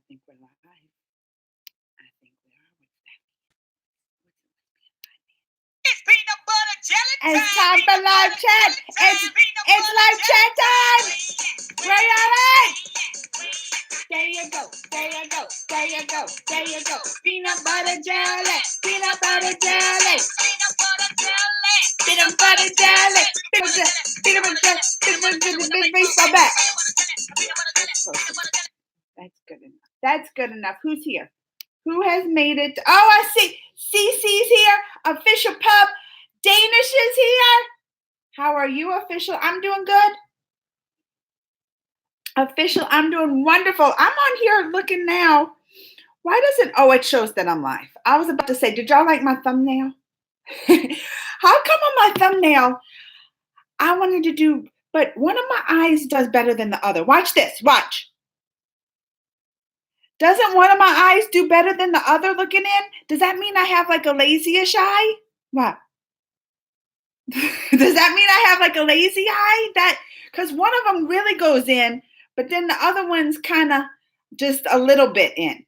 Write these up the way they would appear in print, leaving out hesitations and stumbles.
think we're live. I think we are. It's peanut butter jelly time. It's time for live chat. It's live chat time. Where y'all at? There you go. There you go. There you go. There you go. Peanut butter jelly. Peanut butter jelly. Peanut butter jelly. Peanut butter jelly. Peanut butter jelly. Peanut butter jelly. Peanut butter jelly. So back. That's good enough. That's good enough. Who's here? Who has made it? Oh, I see. Cece's here. Official Pub. Danish is here. How are you, Official? I'm doing good. Official, I'm doing wonderful. I'm on here looking now. Why doesn't, oh, it shows that I'm live. I was about to say, did y'all like my thumbnail? How come on my thumbnail, I wanted to do, but one of my eyes does better than the other. Watch this, watch. Doesn't one of my eyes do better than the other looking in? Does that mean I have like a lazy-ish eye? What? Does that mean I have like a lazy eye? That, because one of them really goes in, but then the other one's kind of just a little bit in.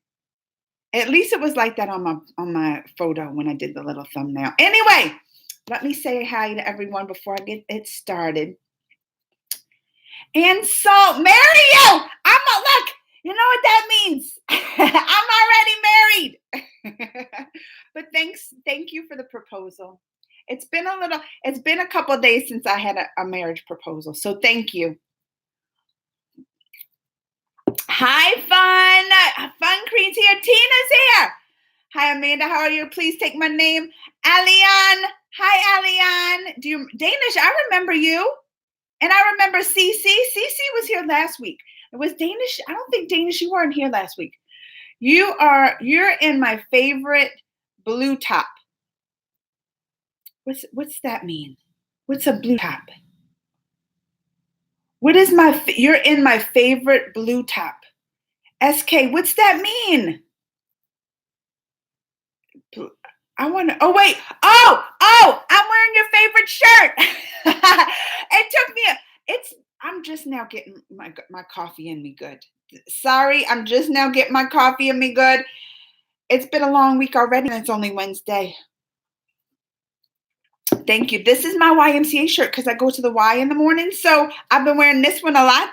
At least it was like that on my photo when I did the little thumbnail. Anyway, let me say hi to everyone before I get it started. And so, marry you! Look, you know what that means. I'm already married. But thank you for the proposal. It's been a couple of days since I had a marriage proposal. So thank you. Hi, Fun Queen's here. Tina's here. Hi, Amanda. How are you? Please take my name. Alian. Hi, Alian. Danish, I remember you. And I remember Cece. Cece was here last week. It was Danish. I don't think Danish, you weren't here last week. You're in my favorite blue top. What's that mean? What's a blue top? What is you're in my favorite blue top. SK, what's that mean? I want to, oh wait, I'm wearing your favorite shirt. It took me, I'm just now getting my coffee in me good. Sorry, I'm just now getting my coffee in me good. It's been a long week already and it's only Wednesday. Thank you. This is my YMCA shirt because I go to the Y in the morning. So I've been wearing this one a lot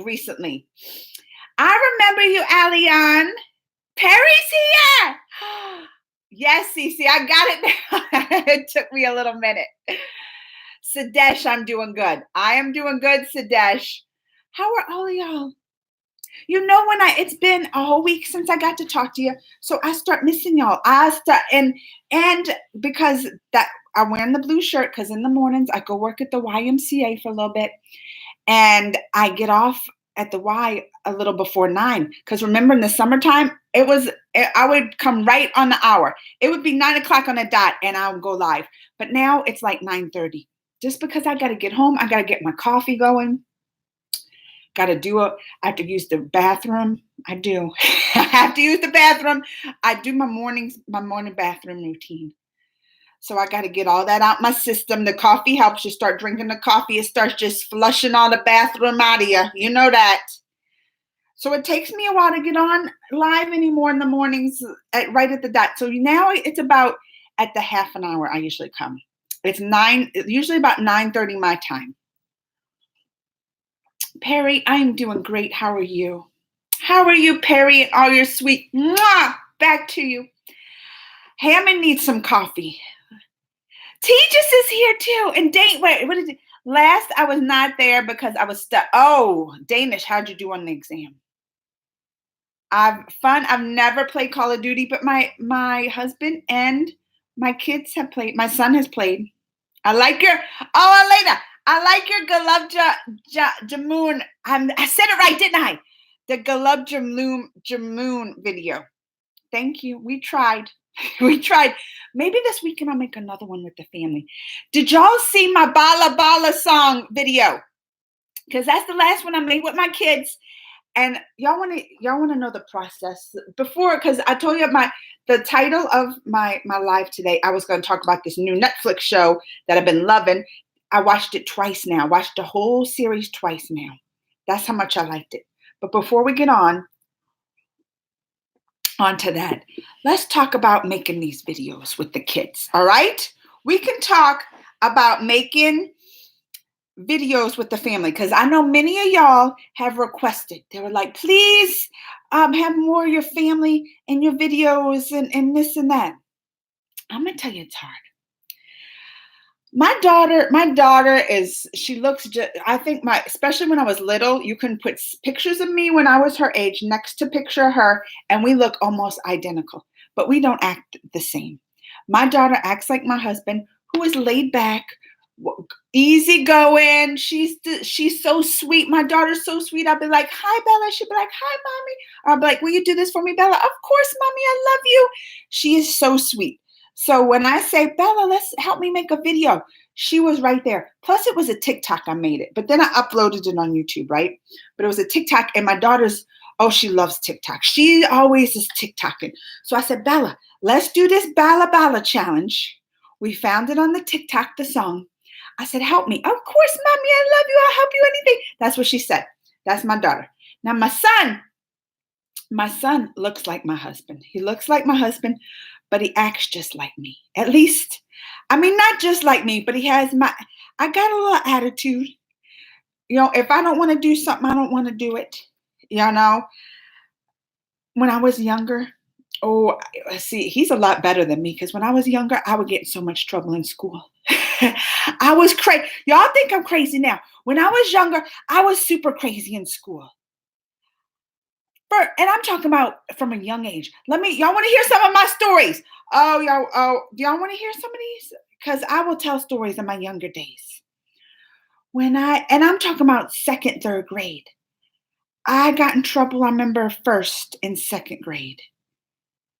recently. I remember you, Alian. Perry's here. Yes, Cece, I got it now. It took me a little minute. Sadesh, I'm doing good. I am doing good, Sadesh. How are all of y'all? You know, it's been a whole week since I got to talk to you, so I start missing y'all. And because that I'm wearing the blue shirt because in the mornings I go work at the YMCA for a little bit, and I get off at the Y a little before 9. Because remember in the summertime, I would come right on the hour. It would be 9 o'clock on the dot, and I would go live. But now it's like 9:30. Just because I got to get home, I got to get my coffee going. I have to use the bathroom. I do. I have to use the bathroom. I do my morning bathroom routine. So I got to get all that out my system. The coffee helps you start drinking the coffee. It starts just flushing all the bathroom out of you. You know that. So it takes me a while to get on live anymore in the mornings right at the dot. So now it's about at the half an hour I usually come. It's usually about 9:30 my time. Perry, I am doing great. How are you? How are you, Perry, and all your sweet mwah, back to you. Hammond needs some coffee. Tejas is here too. And what is it? Last I was not there because I was stuck. Oh, Danish, how'd you do on the exam? I've never played Call of Duty, but my husband and my kids have played. My son has played. I like your, Elena, I like your Galub Jamoon. I said it right, didn't I? The Galub Jamoon video. Thank you. We tried. Maybe this weekend I'll make another one with the family. Did y'all see my Bala Bala song video? Because that's the last one I made with my kids. And y'all want to know the process before, because I told you the title of my live today. I was going to talk about this new Netflix show that I've been loving. I watched it twice now. Watched the whole series twice now. That's how much I liked it. But before we get on, on to that. Let's talk about making these videos with the kids. All right. We can talk about making videos with the family because I know many of y'all have requested. They were like, please have more of your family in your videos and this and that. I'm gonna tell you it's hard. My daughter is, she looks just, I think especially when I was little, you can put pictures of me when I was her age next to picture of her, and we look almost identical, but we don't act the same. My daughter acts like my husband, who is laid back, easy going. She's so sweet. My daughter's so sweet. I'll be like, hi, Bella. She'll be like, hi, mommy. Or I'll be like, will you do this for me, Bella? Of course, mommy. I love you. She is so sweet. So when I say, Bella, let's help me make a video, she was right there. Plus, it was a TikTok. I made it, but then I uploaded it on YouTube, right? But it was a TikTok, and my daughter's, oh, she loves TikTok. She always is TikToking. So I said, Bella, let's do this Bala Bala challenge. We found it on the TikTok, the song. I said, help me. Of course, mommy, I love you. I'll help you anything. That's what she said. That's my daughter. Now, my son looks like my husband. He looks like my husband, but he acts just like me. At least, I mean, not just like me, but I got a little attitude. If I don't want to do something, I don't want to do it. When I was younger, oh, see, he's a lot better than me because when I was younger, I would get in so much trouble in school. I was crazy. Y'all think I'm crazy now. When I was younger, I was super crazy in school. And I'm talking about from a young age. Y'all want to hear some of my stories? Oh, do y'all want to hear some of these? Because I will tell stories of my younger days. And I'm talking about second, third grade. I got in trouble, I remember, first and second grade.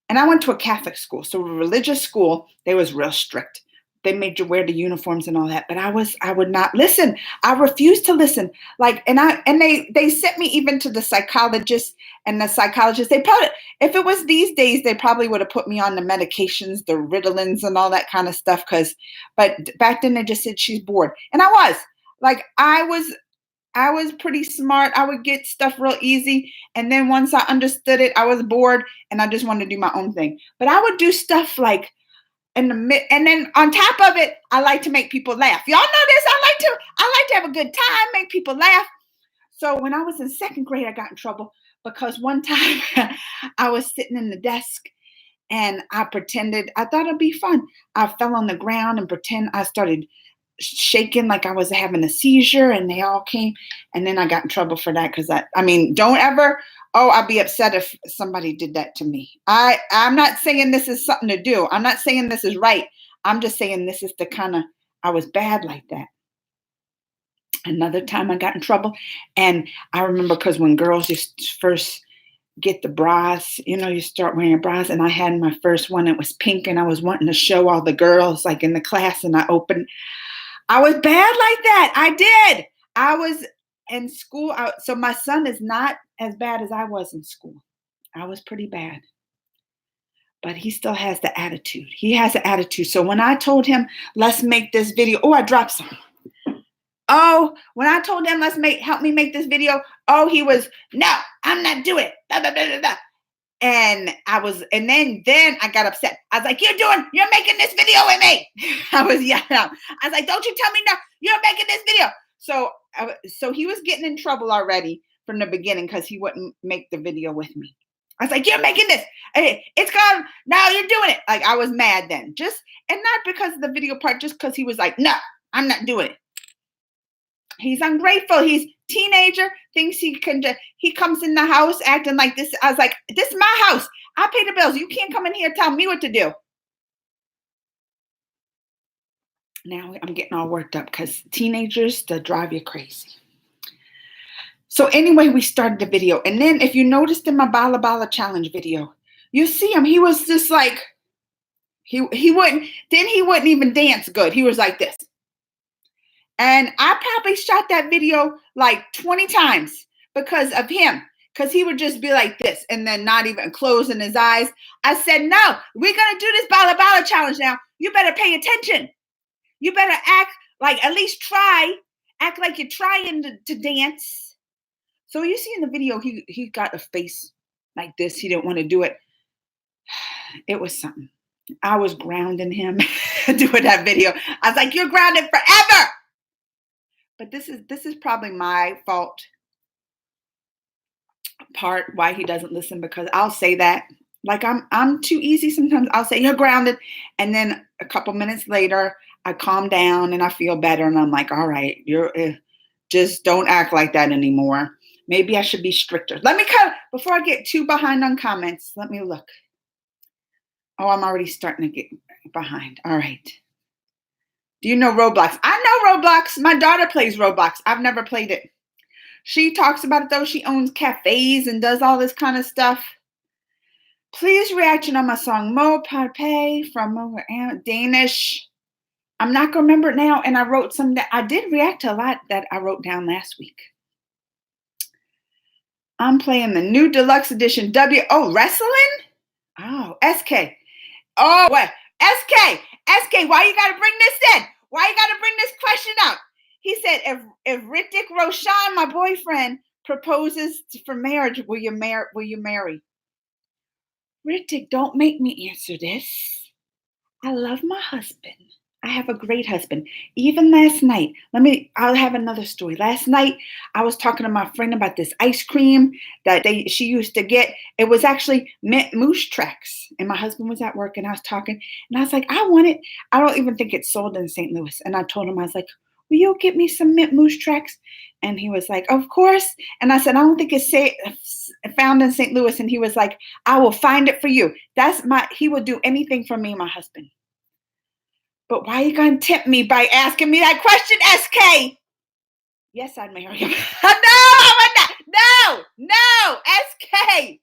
And I went to a Catholic school, so a religious school. They was real strict. They made you wear the uniforms and all that. But I would not listen. I refused to listen. They sent me even to the psychologist and the psychologist. They probably, if it was these days, they probably would have put me on the medications, the Ritalins and all that kind of stuff. But back then they just said she's bored. And I was. I was pretty smart. I would get stuff real easy. And then once I understood it, I was bored and I just wanted to do my own thing. But I would do stuff like and then on top of it, I like to make people laugh. Y'all know this. I like to have a good time, make people laugh. So when I was in second grade, I got in trouble because one time I was sitting in the desk and I thought it'd be fun. I fell on the ground and I started shaking like I was having a seizure, and they all came, and then I got in trouble for that because don't ever. Oh, I'd be upset if somebody did that to me. I'm not saying this is something to do. I'm not saying this is right. I'm just saying this is the kind of, I was bad like that. Another time I got in trouble, and I remember because when girls just first get the bras, you start wearing bras, and I had my first one. It was pink, and I was wanting to show all the girls like in the class, and I was bad like that. I did. I was in school. So my son is not as bad as I was in school. I was pretty bad. But he still has the attitude. He has the attitude. So when I told him, let's make this video. Oh, I dropped some. Oh, when I told him, help me make this video. Oh, he was, no, I'm not doing it. Blah, blah, blah, blah, blah. And then I got upset. I was like, you're making this video with me. I was yelling out. I was like, don't you tell me no, you're making this video. So he was getting in trouble already from the beginning because he wouldn't make the video with me. I was like, you're making this. Hey, it's gone. Now you're doing it. Like I was mad then. And not because of the video part, just because he was like, no, I'm not doing it. He's ungrateful. He's teenager, thinks he can he comes in the house acting like this. I was like, this is my house. I pay the bills. You can't come in here and tell me what to do. Now I'm getting all worked up because teenagers, they drive you crazy. So anyway, we started the video. And then if you noticed in my Bala Bala challenge video, you see him. He was just like, he wouldn't even dance good. He was like this. And I probably shot that video like 20 times because of him. Because he would just be like this and then not even closing his eyes. I said, no, we're going to do this Bala Bala challenge now. You better pay attention. You better act like, at least act like you're trying to dance. So you see in the video, he got a face like this. He didn't want to do it. It was something. I was grounding him doing that video. I was like, "You're grounded forever." But this is probably my fault part why he doesn't listen, because I'll say that. Like I'm too easy sometimes. I'll say you're grounded, and then a couple minutes later I calm down and I feel better, and I'm like, all right, you're just don't act like that anymore. Maybe I should be stricter. Let me cut before I get too behind on comments. Let me look. Oh, I'm already starting to get behind. All right. Do you know Roblox? I know Roblox. My daughter plays Roblox. I've never played it. She talks about it though. She owns cafes and does all this kind of stuff. Please reaction on my song Mo Parpe from over Danish. I'm not gonna remember it now. And I wrote some that I did react to a lot that I wrote down last week. I'm playing the new deluxe edition wrestling? Oh, SK. Oh, what? SK, why you gotta bring this in? Why you gotta bring this question up? He said, if Hrithik Roshan, my boyfriend, proposes for marriage, will you marry? Hrithik, don't make me answer this. I love my husband. I have a great husband. Even last night, I'll have another story. Last night, I was talking to my friend about this ice cream that she used to get. It was actually Mint Moose Tracks. And my husband was at work and I was talking. And I was like, I want it. I don't even think it's sold in St. Louis. And I told him, I was like, will you get me some Mint Moose Tracks? And he was like, of course. And I said, I don't think it's found in St. Louis. And he was like, I will find it for you. He will do anything for me, my husband. But why are you going to tempt me by asking me that question, SK? Yes, I'd marry him. No, I would not. No, SK.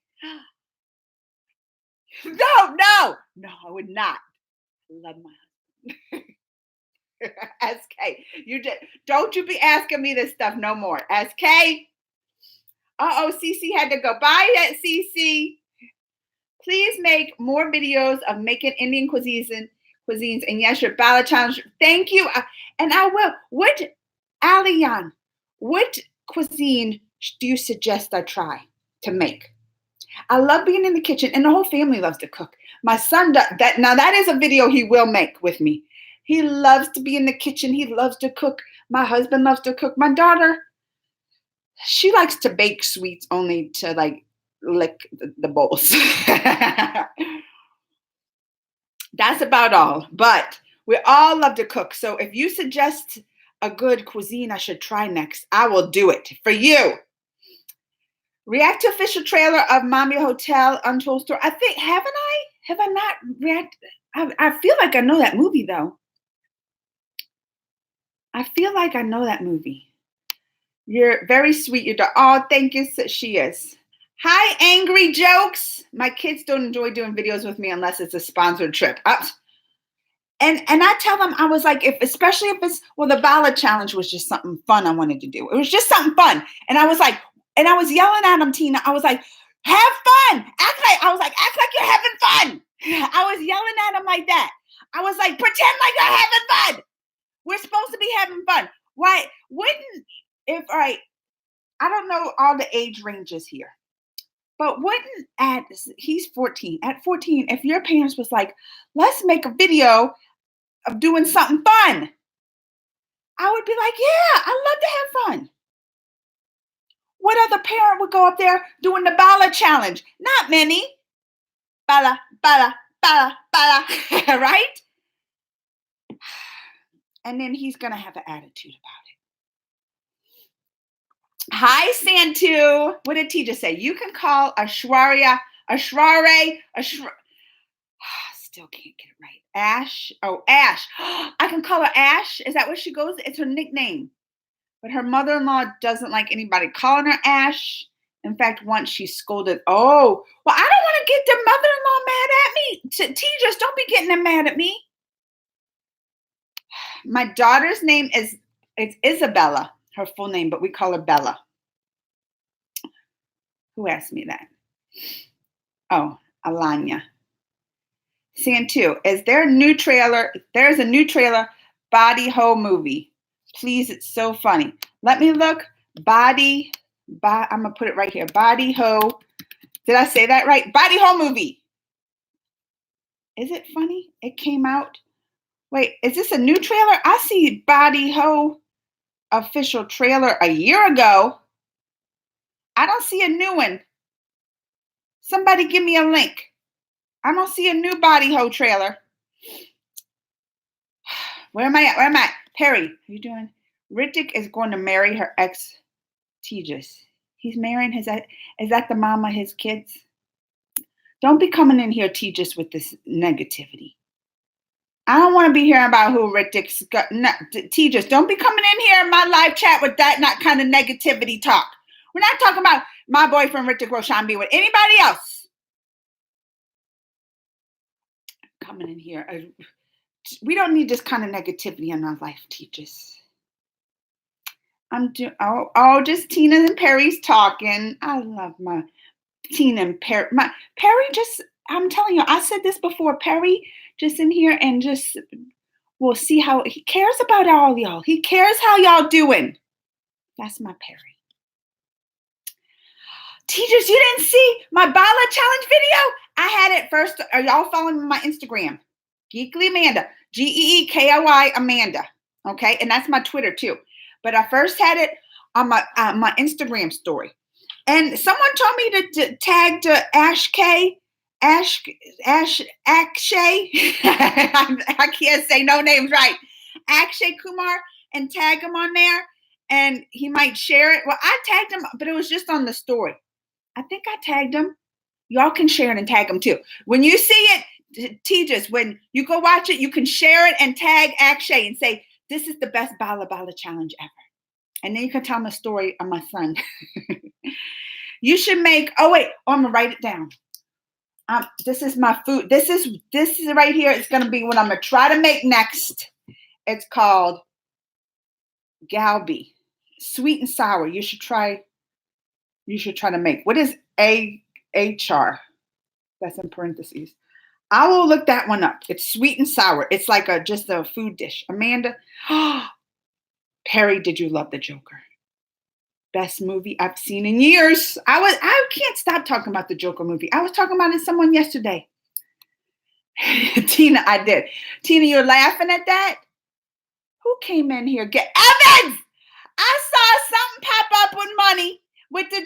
No, I would not. I love my husband. SK, don't you be asking me this stuff no more. SK. CC had to go. Bye, CC. Please make more videos of making Indian cuisines, and yes, your ballot challenge. Thank you, and I will. Alian, what cuisine do you suggest I try to make? I love being in the kitchen, and the whole family loves to cook. My son does that. Now that is a video he will make with me. He loves to be in the kitchen. He loves to cook. My husband loves to cook. My daughter, she likes to bake sweets only to like lick the bowls. That's about all. But we all love to cook. So if you suggest a good cuisine I should try next, I will do it for you. React to official trailer of Mommy Hotel Untold Story. I think, have I not reacted? I feel like I know that movie though. I feel like I know that movie. You're very sweet. Your daughter. Oh, thank you. She is. Hi, Angry Jokes. My kids don't enjoy doing videos with me unless it's a sponsored trip. And I tell them, I was like, especially if it's, the ballot challenge was just something fun I wanted to do. It was just something fun. And I was like, and I was yelling at them, Tina. I was like, have fun. Act like you're having fun. I was yelling at them like that. I was like, pretend like you're having fun. We're supposed to be having fun. Why? I don't know all the age ranges here. But he's 14. At 14, if your parents was like, let's make a video of doing something fun, I would be like, yeah, I'd love to have fun. What other parent would go up there doing the bala challenge? Not many. Bala, bala, bala, bala, right? And then he's going to have an attitude about it. Hi, Santu. What did T just say? You can call Ashwarya, still can't get it right. Ash. Oh, Ash. I can call her Ash. Is that what she goes? It's her nickname. But her mother-in-law doesn't like anybody calling her Ash. In fact, once she scolded, oh, well, I don't want to get the mother-in-law mad at me. T, just don't be getting them mad at me. My daughter's name it's Isabella, her full name, but we call her Bella. Who asked me that? Oh, Alanya. Santu, is there a new trailer? There's a new trailer, Body Ho movie. Please, it's so funny. Let me look. I'm going to put it right here. Body Ho. Did I say that right? Body Ho movie. Is it funny? It came out. Wait, is this a new trailer? I see Body Ho official trailer a year ago. I don't see a new one. Somebody give me a link. I don't see a new Body Ho trailer. Where am I at? Where am I at? Perry, how you doing? Ritik is going to marry her ex, Tejas. He's marrying his ex. Is that the mom of his kids? Don't be coming in here, Tejas, with this negativity. I don't want to be hearing about who Ritik's got. No, Tejas, don't be coming in here in my live chat with that not kind of negativity talk. We're not talking about my boyfriend Ritik Roshan be with anybody else. Coming in here. We don't need this kind of negativity in our life, Tejas. Just Tina and Perry's talking. I love my Tina and Perry. Perry just, I'm telling you, I said this before. Perry just in here and just, we'll see how he cares about all y'all. He cares how y'all doing. That's my Perry. Teachers, you didn't see my Bala challenge video? I had it first. Are y'all following my Instagram? Geekly Amanda. GeeKly Amanda. Okay, and that's my Twitter too. But I first had it on my Instagram story. And someone told me to tag to Akshay. I can't say no names right. Akshay Kumar, and tag him on there, and he might share it. Well, I tagged him, but it was just on the story. I think I tagged him. Y'all can share it and tag him too. When you see it, Tejas, when you go watch it, you can share it and tag Akshay and say, this is the best Bala Bala challenge ever. And then you can tell them the story of my son. You should make, I'm going to write it down. This is my food. This is right here. It's going to be what I'm going to try to make next. It's called galbi, sweet and sour. You should try to make. What is HR? That's in parentheses. I will look that one up. It's sweet and sour. It's like just a food dish. Amanda, Perry, did you love the Joker? Best movie I've seen in years. I can't stop talking about the Joker movie. I was talking about it to someone yesterday. Tina, I did. Tina, you're laughing at that? Who came in here? Evans! I saw something pop up with money, with the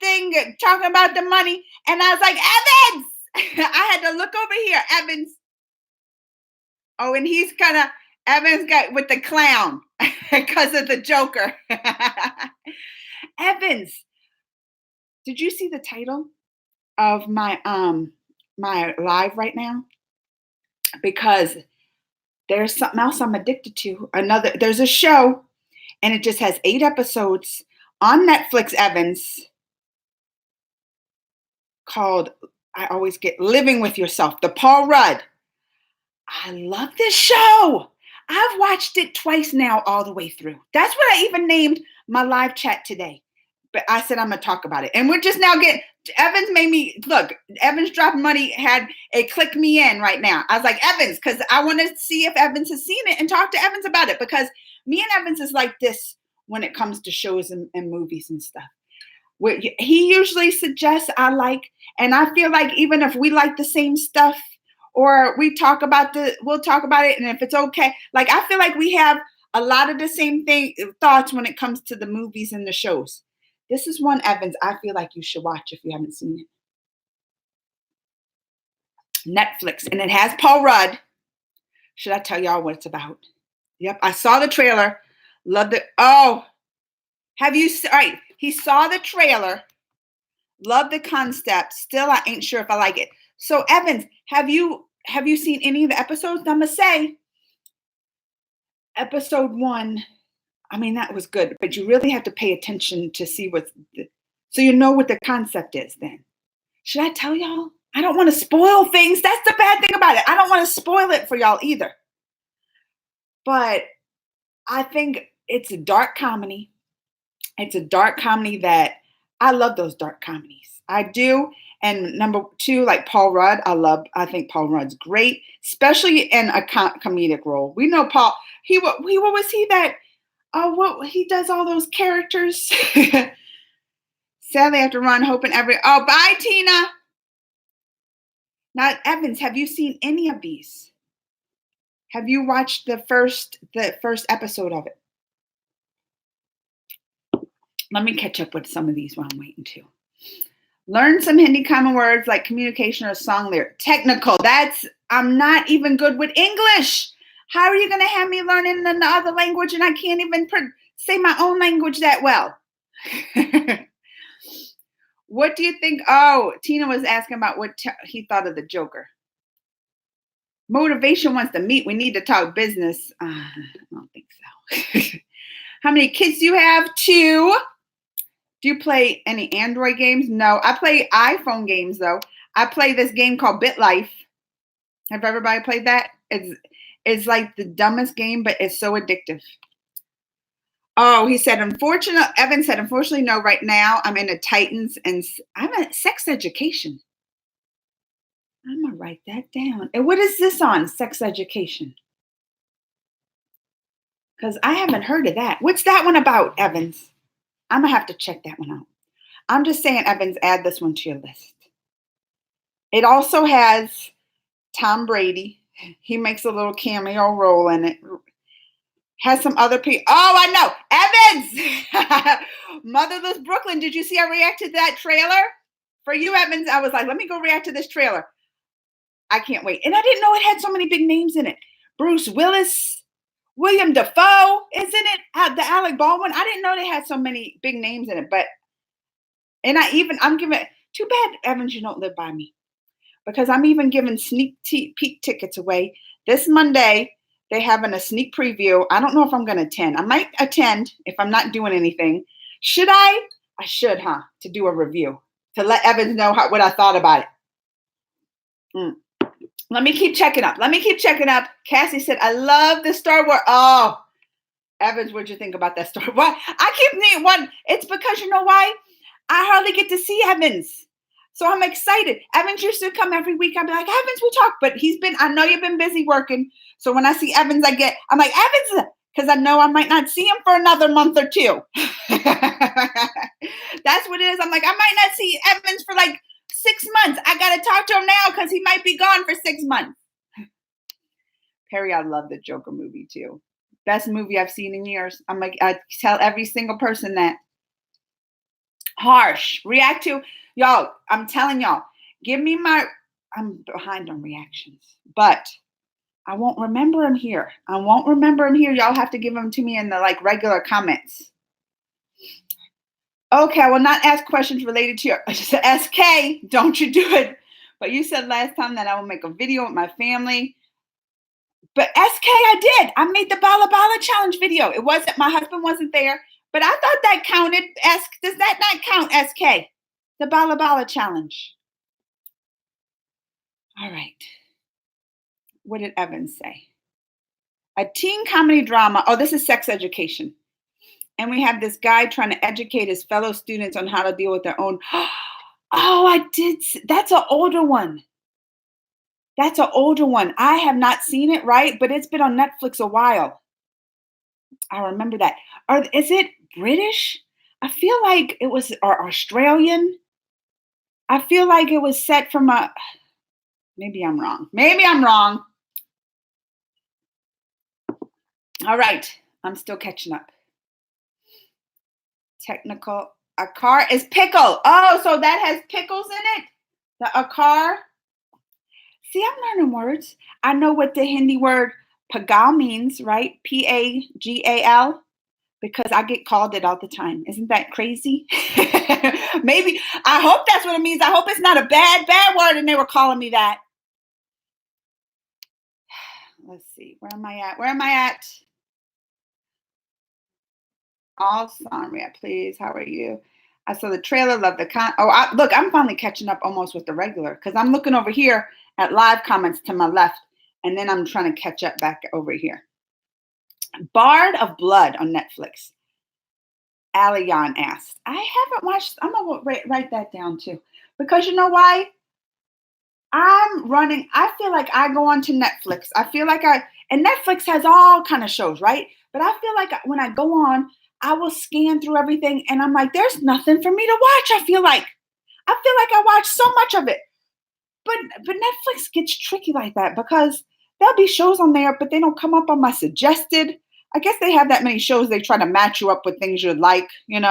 thing talking about the money, and I was like, Evans! I had to look over here. Evans. Oh, and Evans got with the clown because of the Joker. Evans, did you see the title of my my live right now? Because there's something else I'm addicted to. There's a show, and it just has 8 episodes on Netflix, Evans, called, I always get Living with Yourself, the Paul Rudd. I love this show. I've watched it twice now all the way through. That's what I even named my live chat today. But I said I'm going to talk about it. And we're just now Evans made me, look, Evans Drop Money had a click me in right now. I was like, Evans, because I want to see if Evans has seen it and talk to Evans about it. Because me and Evans is like this when it comes to shows and movies and stuff. He usually suggests I like, and I feel like even if we like the same stuff, or we'll talk about it, and if it's okay, like I feel like we have a lot of the same thoughts when it comes to the movies and the shows. This is one, Evans, I feel like you should watch if you haven't seen it. Netflix, and it has Paul Rudd. Should I tell y'all what it's about? Yep, I saw the trailer. Loved it. Oh, all right, he saw the trailer. Loved the concept. Still, I ain't sure if I like it. So, Evans, have you seen any of the episodes? I'm gonna say episode 1. I mean, that was good, but you really have to pay attention to see so you know what the concept is. Then, should I tell y'all? I don't want to spoil things. That's the bad thing about it. I don't want to spoil it for y'all either. But I think it's a dark comedy. It's a dark comedy that I love those dark comedies. I do. And number 2, like Paul Rudd, I think Paul Rudd's great, especially in a comedic role. We know Paul, what was he that, he does all those characters. Sadly, I have to run, hoping bye, Tina. Now, Evans, have you seen any of these? Have you watched the first episode of it? Let me catch up with some of these while I'm waiting too. Learn some Hindi common words like communication or song lyric. Technical. I'm not even good with English. How are you going to have me learning another language and I can't even say my own language that well? What do you think? Oh, Tina was asking about what he thought of the Joker. Motivation wants to meet. We need to talk business. I don't think so. How many kids do you have? 2. Do you play any Android games? No. I play iPhone games, though. I play this game called BitLife. Have everybody played that? It's like the dumbest game, but it's so addictive. Oh, he said, Evan said, unfortunately, no, right now I'm in a Titans and I'm at sex education. I'm going to write that down. And what is this on, sex education? Because I haven't heard of that. What's that one about, Evans? I'm going to have to check that one out. I'm just saying, Evans, add this one to your list. It also has Tom Brady. He makes a little cameo role in it. Has some other people. Oh, I know. Evans! Motherless Brooklyn. Did you see I reacted to that trailer? For you, Evans, I was like, let me go react to this trailer. I can't wait. And I didn't know it had so many big names in it. Bruce Willis, William Dafoe is in it. The Alec Baldwin. I didn't know they had so many big names in it. I'm giving, too bad, Evans, you don't live by me. Because I'm even giving sneak peek tickets away. This Monday, they're having a sneak preview. I don't know if I'm going to attend. I might attend if I'm not doing anything. Should I? I should, to do a review. To let Evans know what I thought about it. Let me keep checking up. Cassie said, I love the Star Wars. Oh, Evans, what'd you think about that Star Wars? I keep needing one. It's because you know why? I hardly get to see Evans. So I'm excited. Evans used to come every week. I'd be like, Evans, we talk. But I know you've been busy working. So when I see Evans, I'm like, Evans, because I know I might not see him for another month or 2. That's what it is. I'm like, I might not see Evans for like 6 months. I got to talk to him now because he might be gone for 6 months. Perry, I love the Joker movie too. Best movie I've seen in years. I'm like, I tell every single person that. Harsh. React to, y'all, I'm telling y'all, I'm behind on reactions, but I won't remember them here. Y'all have to give them to me in the regular comments. Okay, I will not ask questions related to your SK. Don't you do it. But you said last time that I will make a video with my family. But SK, I did. I made the Bala Bala challenge video. It wasn't, my husband wasn't there, but I thought that counted. Does that not count, SK? The Bala Bala challenge. All right. What did Evans say? A teen comedy drama. Oh, this is sex education. And we have this guy trying to educate his fellow students on how to deal with their own. Oh, I did. That's an older one. I have not seen it, right? But it's been on Netflix a while. I remember that. Is it British? I feel like it was, or Australian. I feel like it was set from maybe I'm wrong. All right. I'm still catching up. Technical. A car is pickle. Oh, so that has pickles in it? A car? See, I'm learning words. I know what the Hindi word pagal means, right? Pagal. Because I get called it all the time. Isn't that crazy? Maybe. I hope that's what it means. I hope it's not a bad word and they were calling me that. Let's see. Where am I at? All Sandria, please. How are you? I saw the trailer. Love the look, I'm finally catching up almost with the regular because I'm looking over here at live comments to my left, and then I'm trying to catch up back over here. Bard of Blood on Netflix. Aliyan asked. I haven't watched. I'm gonna write that down too, because you know why? I feel like I go onto Netflix. I feel like and Netflix has all kind of shows, right? But I feel like when I go on, I will scan through everything and I'm like, there's nothing for me to watch. I feel like I watch so much of it. but Netflix gets tricky like that because there'll be shows on there, but they don't come up on my suggested. I guess they have that many shows. They try to match you up with things you'd like, and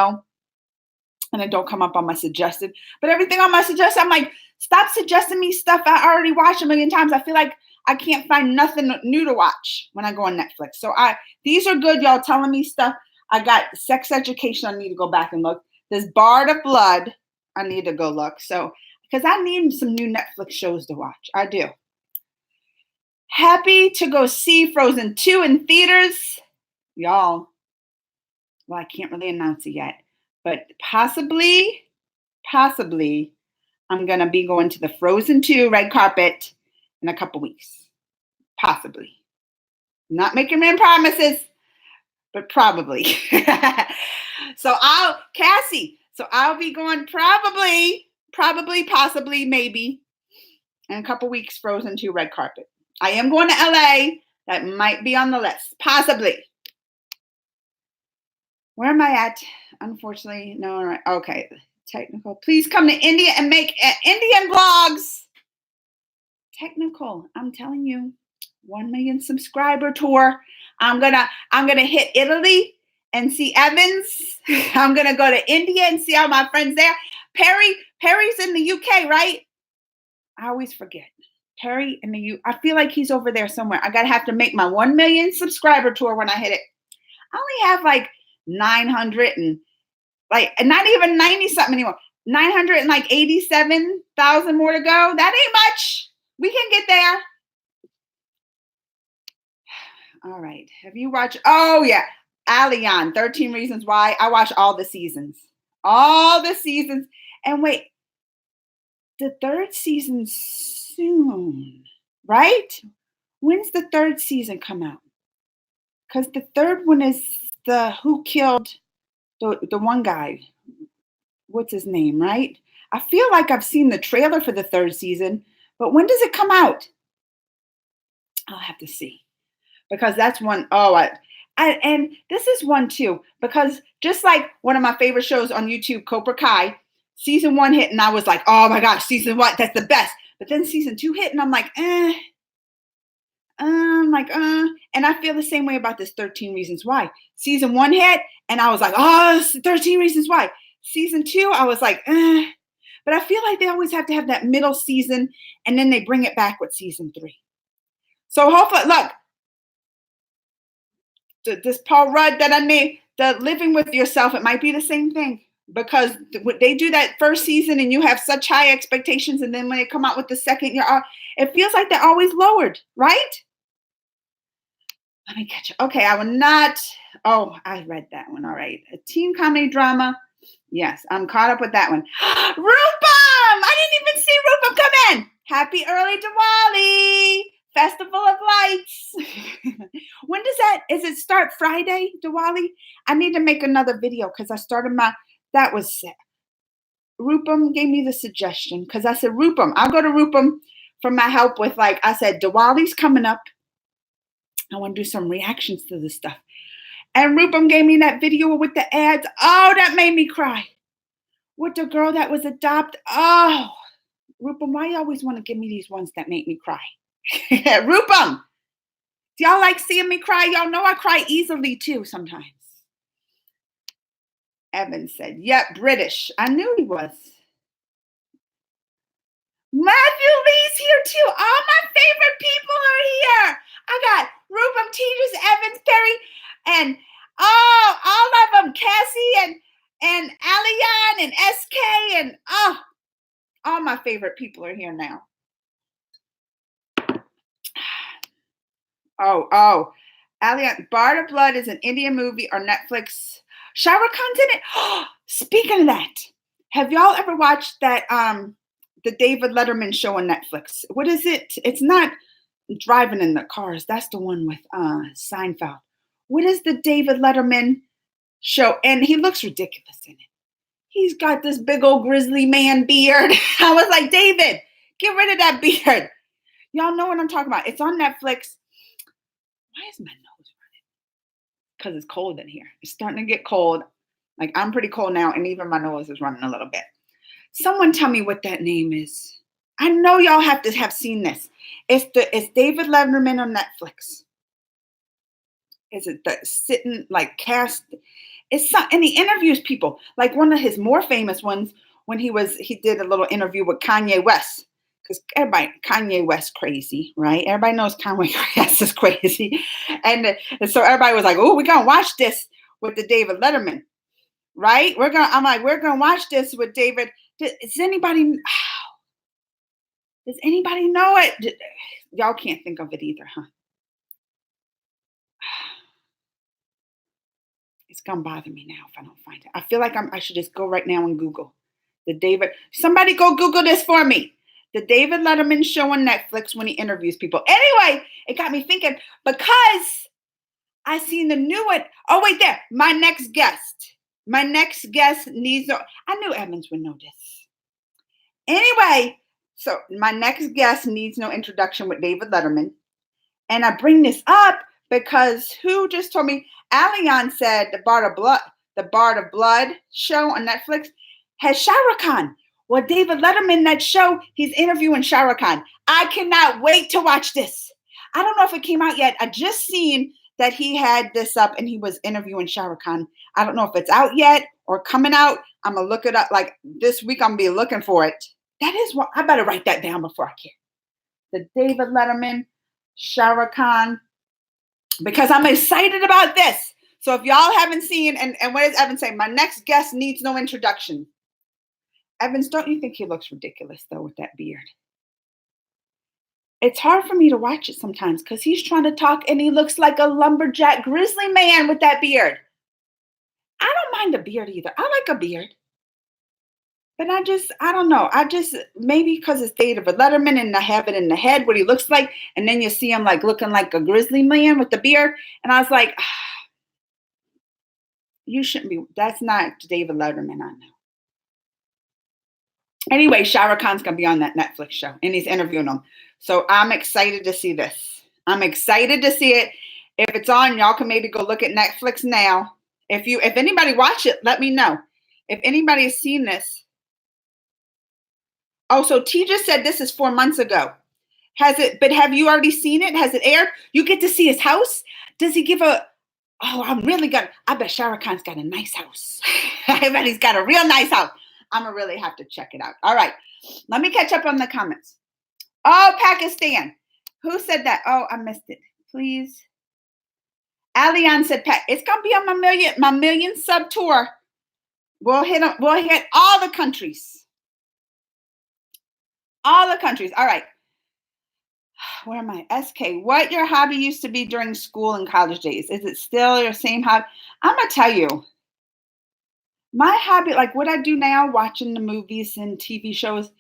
it don't come up on my suggested. But everything on my suggested, I'm like, stop suggesting me stuff I already watched a million times. I feel like I can't find nothing new to watch when I go on Netflix. So these are good. Y'all telling me stuff. I got Sex Education. I need to go back and look. There's Bard of Blood. I need to go look. So because I need some new Netflix shows to watch. I do. Happy to go see Frozen 2 in theaters. Y'all. Well, I can't really announce it yet. But possibly, I'm going to be going to the Frozen 2 red carpet in a couple weeks. Possibly. Not making any promises, but probably. So I'll be going probably, possibly, maybe in a couple weeks, Frozen 2 red carpet. I am going to LA. That might be on the list. Possibly. Where am I at? Unfortunately, no. Okay. Technical. Please come to India and make Indian vlogs. Technical. I'm telling you. 1 million subscriber tour. I'm gonna hit Italy and see Evans. I'm gonna go to India and see all my friends there. Perry's in the UK, right? I always forget. Perry in the U. I feel like he's over there somewhere. I gotta have to make my 1 million subscriber tour when I hit it. I only have like 900 and not even 90 something anymore. 987,000 more to go. That ain't much. We can get there. All right. Have you watched? Oh yeah, Aliyah, 13 Reasons Why. I watched all the seasons. And wait, the third season soon, right? When's the third season come out? Because the third one is the who killed the one guy. What's his name, right? I feel like I've seen the trailer for the third season, but when does it come out? I'll have to see. Because that's one, and this is one too, because just like one of my favorite shows on YouTube, Cobra Kai, season 1 hit and I was like, oh my gosh, season 1, that's the best. But then season 2 hit and I'm like, and I feel the same way about this 13 Reasons Why. Season 1 hit and I was like, oh, it's 13 Reasons Why. Season 2, I was like, but I feel like they always have to have that middle season and then they bring it back with season 3. So hopefully, look, this Paul Rudd that I named, the Living with Yourself, it might be the same thing because they do that first season and you have such high expectations, and then when they come out with the second, it feels like they're always lowered, right? Let me catch it. Okay, I will not. Oh, I read that one. All right, a teen comedy drama. Yes, I'm caught up with that one. Rupam! I didn't even see Rupam come in. Happy early Diwali! Festival of Lights. When is it start Friday, Diwali? I need to make another video because I started that was sick. Rupam gave me the suggestion because I said, Rupam, I'll go to Rupam for my help with, I said, Diwali's coming up. I want to do some reactions to this stuff. And Rupam gave me that video with the ads. Oh, that made me cry. With the girl that was adopted. Oh, Rupam, why you always want to give me these ones that make me cry? Rupam, do y'all like seeing me cry? Y'all know I cry easily too sometimes. Evan said, yep, British. I knew he was. Matthew Lee's here too. All my favorite people are here. I got Rupam, Teachers, Evans, Perry, and all of them, Cassie and Aliyah and SK and all my favorite people are here now. Oh, Aliyah, Bard of Blood is an Indian movie or Netflix. Shah Rukh Khan's in it. Speaking of that, have y'all ever watched that the David Letterman show on Netflix? What is it? It's not Driving in the Cars. That's the one with Seinfeld. What is the David Letterman show? And he looks ridiculous in it. He's got this big old grizzly man beard. I was like, David, get rid of that beard. Y'all know what I'm talking about. It's on Netflix. Why is my nose running? Because it's cold in here. It's starting to get cold. Like, I'm pretty cold now, and even my nose is running a little bit. Someone tell me what that name is. I know y'all have to have seen this. It's David Letterman on Netflix. Is it the sitting like cast? It's some, and he interviews people. Like one of his more famous ones when he did a little interview with Kanye West. Because Kanye West crazy, right? Everybody knows Kanye West is crazy. And so everybody was like, oh, we're gonna watch this with the David Letterman, right? I'm like, we're gonna watch this with David. Does anybody know it? Y'all can't think of it either, huh? It's gonna bother me now if I don't find it. I feel like I should just go right now and Google somebody go Google this for me. The David Letterman show on Netflix when he interviews people. Anyway, it got me thinking because I seen the new one. Oh, wait there. My next guest needs no, I knew Evans would know this. Anyway, so my next guest needs no introduction with David Letterman. And I bring this up because who just told me? Alian said the Bard of Blood show on Netflix has Shah Rukh Khan. Well, David Letterman, that show, he's interviewing Shah Rukh Khan. I cannot wait to watch this. I don't know if it came out yet. I just seen that he had this up and he was interviewing Shah Rukh Khan. I don't know if it's out yet or coming out. I'm going to look it up. Like this week, I'm going to be looking for it. That is what I better write that down before I care. The David Letterman, Shah Rukh Khan, because I'm excited about this. So if y'all haven't seen, and what does Evans say? My next guest needs no introduction. Evans, don't you think he looks ridiculous, though, with that beard? It's hard for me to watch it sometimes because he's trying to talk and he looks like a lumberjack grizzly man with that beard. I don't mind a beard either. I like a beard. But I don't know. Maybe because it's David Letterman and I have it in the head what he looks like. And then you see him like looking like a grizzly man with the beard. And I was like, you shouldn't be. That's not David Letterman, I know. Anyway, Shah Rukh Khan's going to be on that Netflix show and he's interviewing them. So I'm excited to see this. I'm excited to see it. If it's on, y'all can maybe go look at Netflix now. If anybody watch it, let me know. If anybody has seen this. Oh, so T just said this is 4 months ago. But have you already seen it? Has it aired? You get to see his house? Does he give I bet Shah Rukh Khan's got a nice house. I bet he's got a real nice house. I'm going to really have to check it out. All right. Let me catch up on the comments. Oh, Pakistan. Who said that? Oh, I missed it. Please. Alian said, it's going to be on my million sub tour. We'll hit all the countries. All the countries. All right. Where am I? SK. What your hobby used to be during school and college days? Is it still your same hobby? I'm going to tell you. My hobby, like what I do now, watching the movies and TV shows,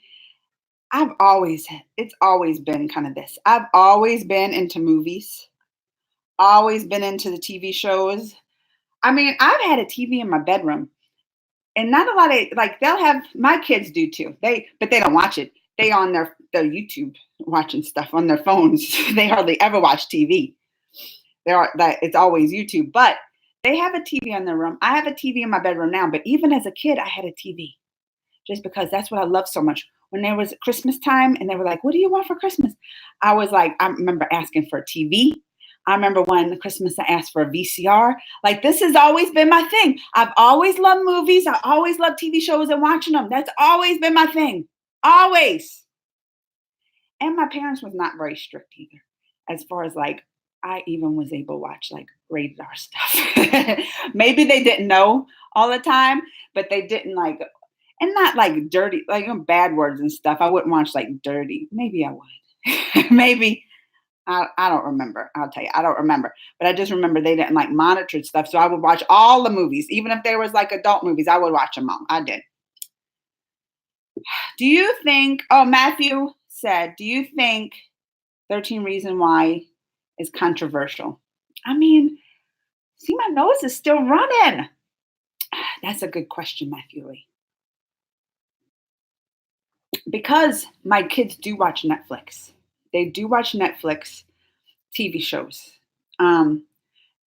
it's always been kind of this. I've always been into movies, always been into the TV shows. I mean, I've had a TV in my bedroom and not a lot of, like they'll have, my kids do too. But they don't watch it. They on their YouTube watching stuff on their phones. They hardly ever watch TV. It's always YouTube, but they have a TV in their room. I have a TV in my bedroom now, but even as a kid, I had a TV just because that's what I love so much. When there was Christmas time and they were like, what do you want for Christmas? I was like, I remember asking for a TV. I remember when Christmas I asked for a VCR. Like this has always been my thing. I've always loved movies. I always loved TV shows and watching them. That's always been my thing. Always. And my parents was not very strict either. As far as like, I even was able to watch like rated R stuff. Maybe they didn't know all the time, but they didn't like, and not like dirty, like bad words and stuff. I wouldn't watch like dirty. Maybe I would. Maybe. I don't remember. I'll tell you, I don't remember. But I just remember they didn't like monitor stuff. So I would watch all the movies. Even if there was like adult movies, I would watch them all. I did. Do you think, Matthew said, do you think 13 Reasons Why is controversial? I mean, see, my nose is still running. That's a good question, Matthew Lee. Because my kids do watch Netflix. They do watch Netflix TV shows. And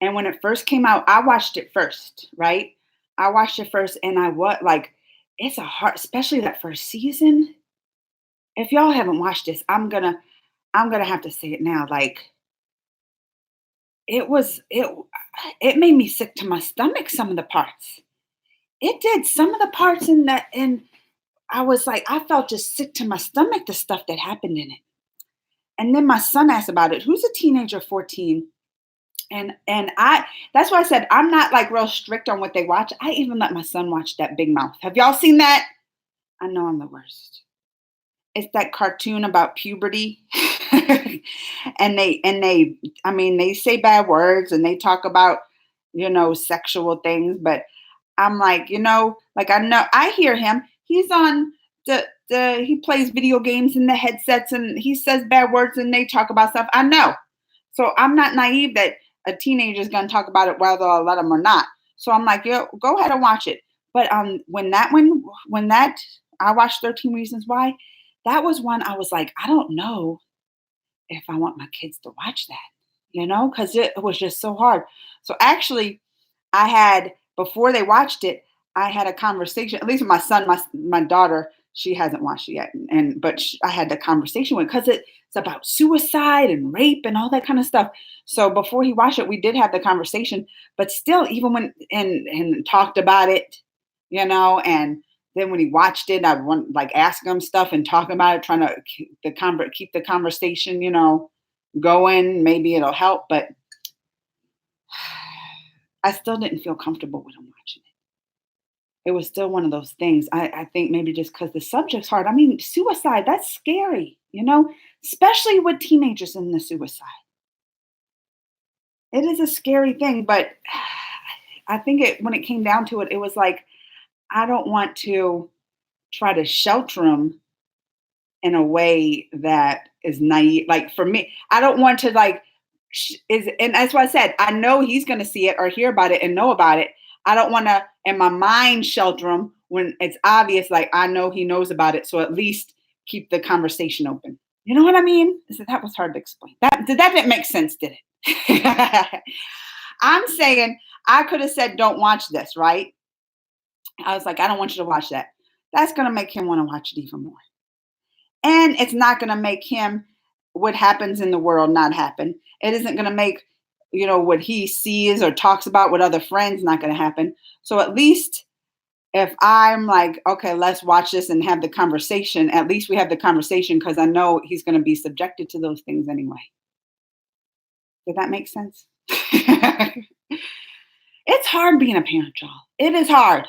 when it first came out, I watched it first, right? I watched it first and it's a hard, especially that first season. if y'all haven't watched this, I'm gonna have to say it now. Like it was it made me sick to my stomach. Some of the parts it did. Some of the parts in that, and I was like, I felt just sick to my stomach. The stuff that happened in it. And then my son asked about it. Who's a teenager, 14? And I that's why I said I'm not like real strict on what they watch. I even let my son watch that Big Mouth. Have y'all seen that? I know I'm the worst. It's that cartoon about puberty. And they I mean they say bad words and they talk about, sexual things, but I'm like, like I know I hear him. He's on the he plays video games in the headsets and he says bad words and they talk about stuff. I know. So I'm not naive that a teenager is going to talk about it whether I let them or not. So I'm like, yo, go ahead and watch it. But when that I watched 13 Reasons Why, that was one I was like, I don't know if I want my kids to watch that, because it was just so hard. So actually, I had before they watched it, I had a conversation. At least with my son, my daughter, she hasn't watched it yet, I had the conversation with because it's about suicide and rape and all that kind of stuff. So before he watched it, we did have the conversation. But still, even when and talked about it, and then when he watched it, I'd want like ask him stuff and talk about it, trying to keep the conversation, going. Maybe it'll help, but I still didn't feel comfortable with him watching it. It was still one of those things. I think maybe just because the subject's hard. I mean, suicide, that's scary, especially with teenagers in the suicide. It is a scary thing, but I think when it came down to it, it was like, I don't want to try to shelter them in a way that is naive. Like for me, I don't want to and that's why I said, I know he's going to see it or hear about it and know about it. I don't want to, in my mind, shelter him when it's obvious, like I know he knows about it. So at least keep the conversation open. You know what I mean? So that was hard to explain. That didn't make sense, did it? I'm saying I could have said, don't watch this, right? I was like, I don't want you to watch that. That's going to make him want to watch it even more. And it's not going to make him what happens in the world not happen. It isn't going to make, what he sees or talks about with other friends not going to happen. So at least if I'm like, okay, let's watch this and have the conversation, at least we have the conversation because I know he's going to be subjected to those things anyway. Did that make sense? It's hard being a parent, y'all. It is hard.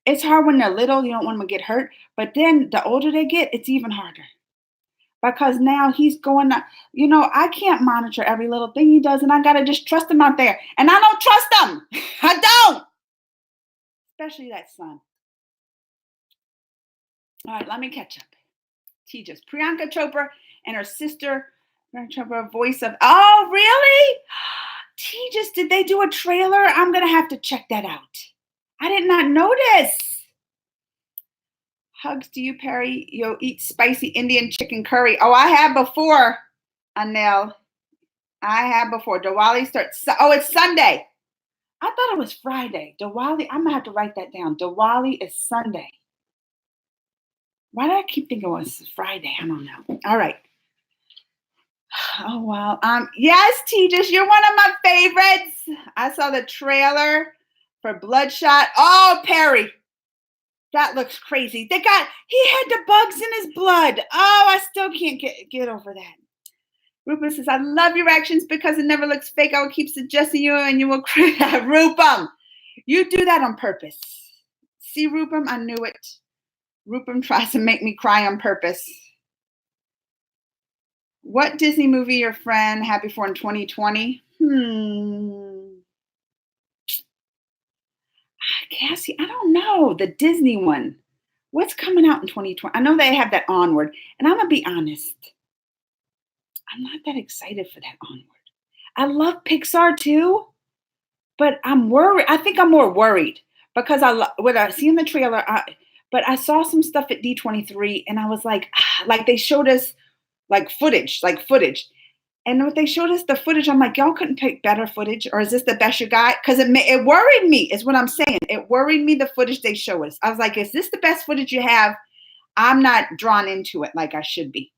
It's hard when they're little, you don't want them to get hurt. But then the older they get, it's even harder. Because now he's going, I can't monitor every little thing he does, and I got to just trust him out there. And I don't trust him. I don't. Especially that son. All right, let me catch up. Tejas. Priyanka Chopra and her sister, Priyanka Chopra, voice of, oh, really? Tejas, did they do a trailer? I'm going to have to check that out. I did not notice. Hugs to you, Perry. You'll eat spicy Indian chicken curry. Oh, I have before, Anil. I have before. Diwali starts. Oh, it's Sunday. I thought it was Friday. Diwali. I'm going to have to write that down. Diwali is Sunday. Why do I keep thinking it was Friday? I don't know. All right. Oh, well. Yes, Tejas, you're one of my favorites. I saw the trailer for Bloodshot. Oh, Perry. That looks crazy. He had the bugs in his blood. Oh, I still can't get over that. Rupam says, I love your actions because it never looks fake. I will keep suggesting you and you will create that. Rupam, you do that on purpose. See, Rupam, I knew it. Rupam tries to make me cry on purpose. What Disney movie your friend had before in 2020? Cassie, I don't know. The Disney one. What's coming out in 2020? I know they have that Onward. And I'm going to be honest. I'm not that excited for that Onward. I love Pixar too. But I'm worried. I think I'm more worried. Because when I see in the trailer, but I saw some stuff at D23. And I was like they showed us footage. And when they showed us the footage, I'm like, y'all couldn't pick better footage? Or is this the best you got? Because it worried me, is what I'm saying. It worried me, the footage they show us. I was like, is this the best footage you have? I'm not drawn into it like I should be.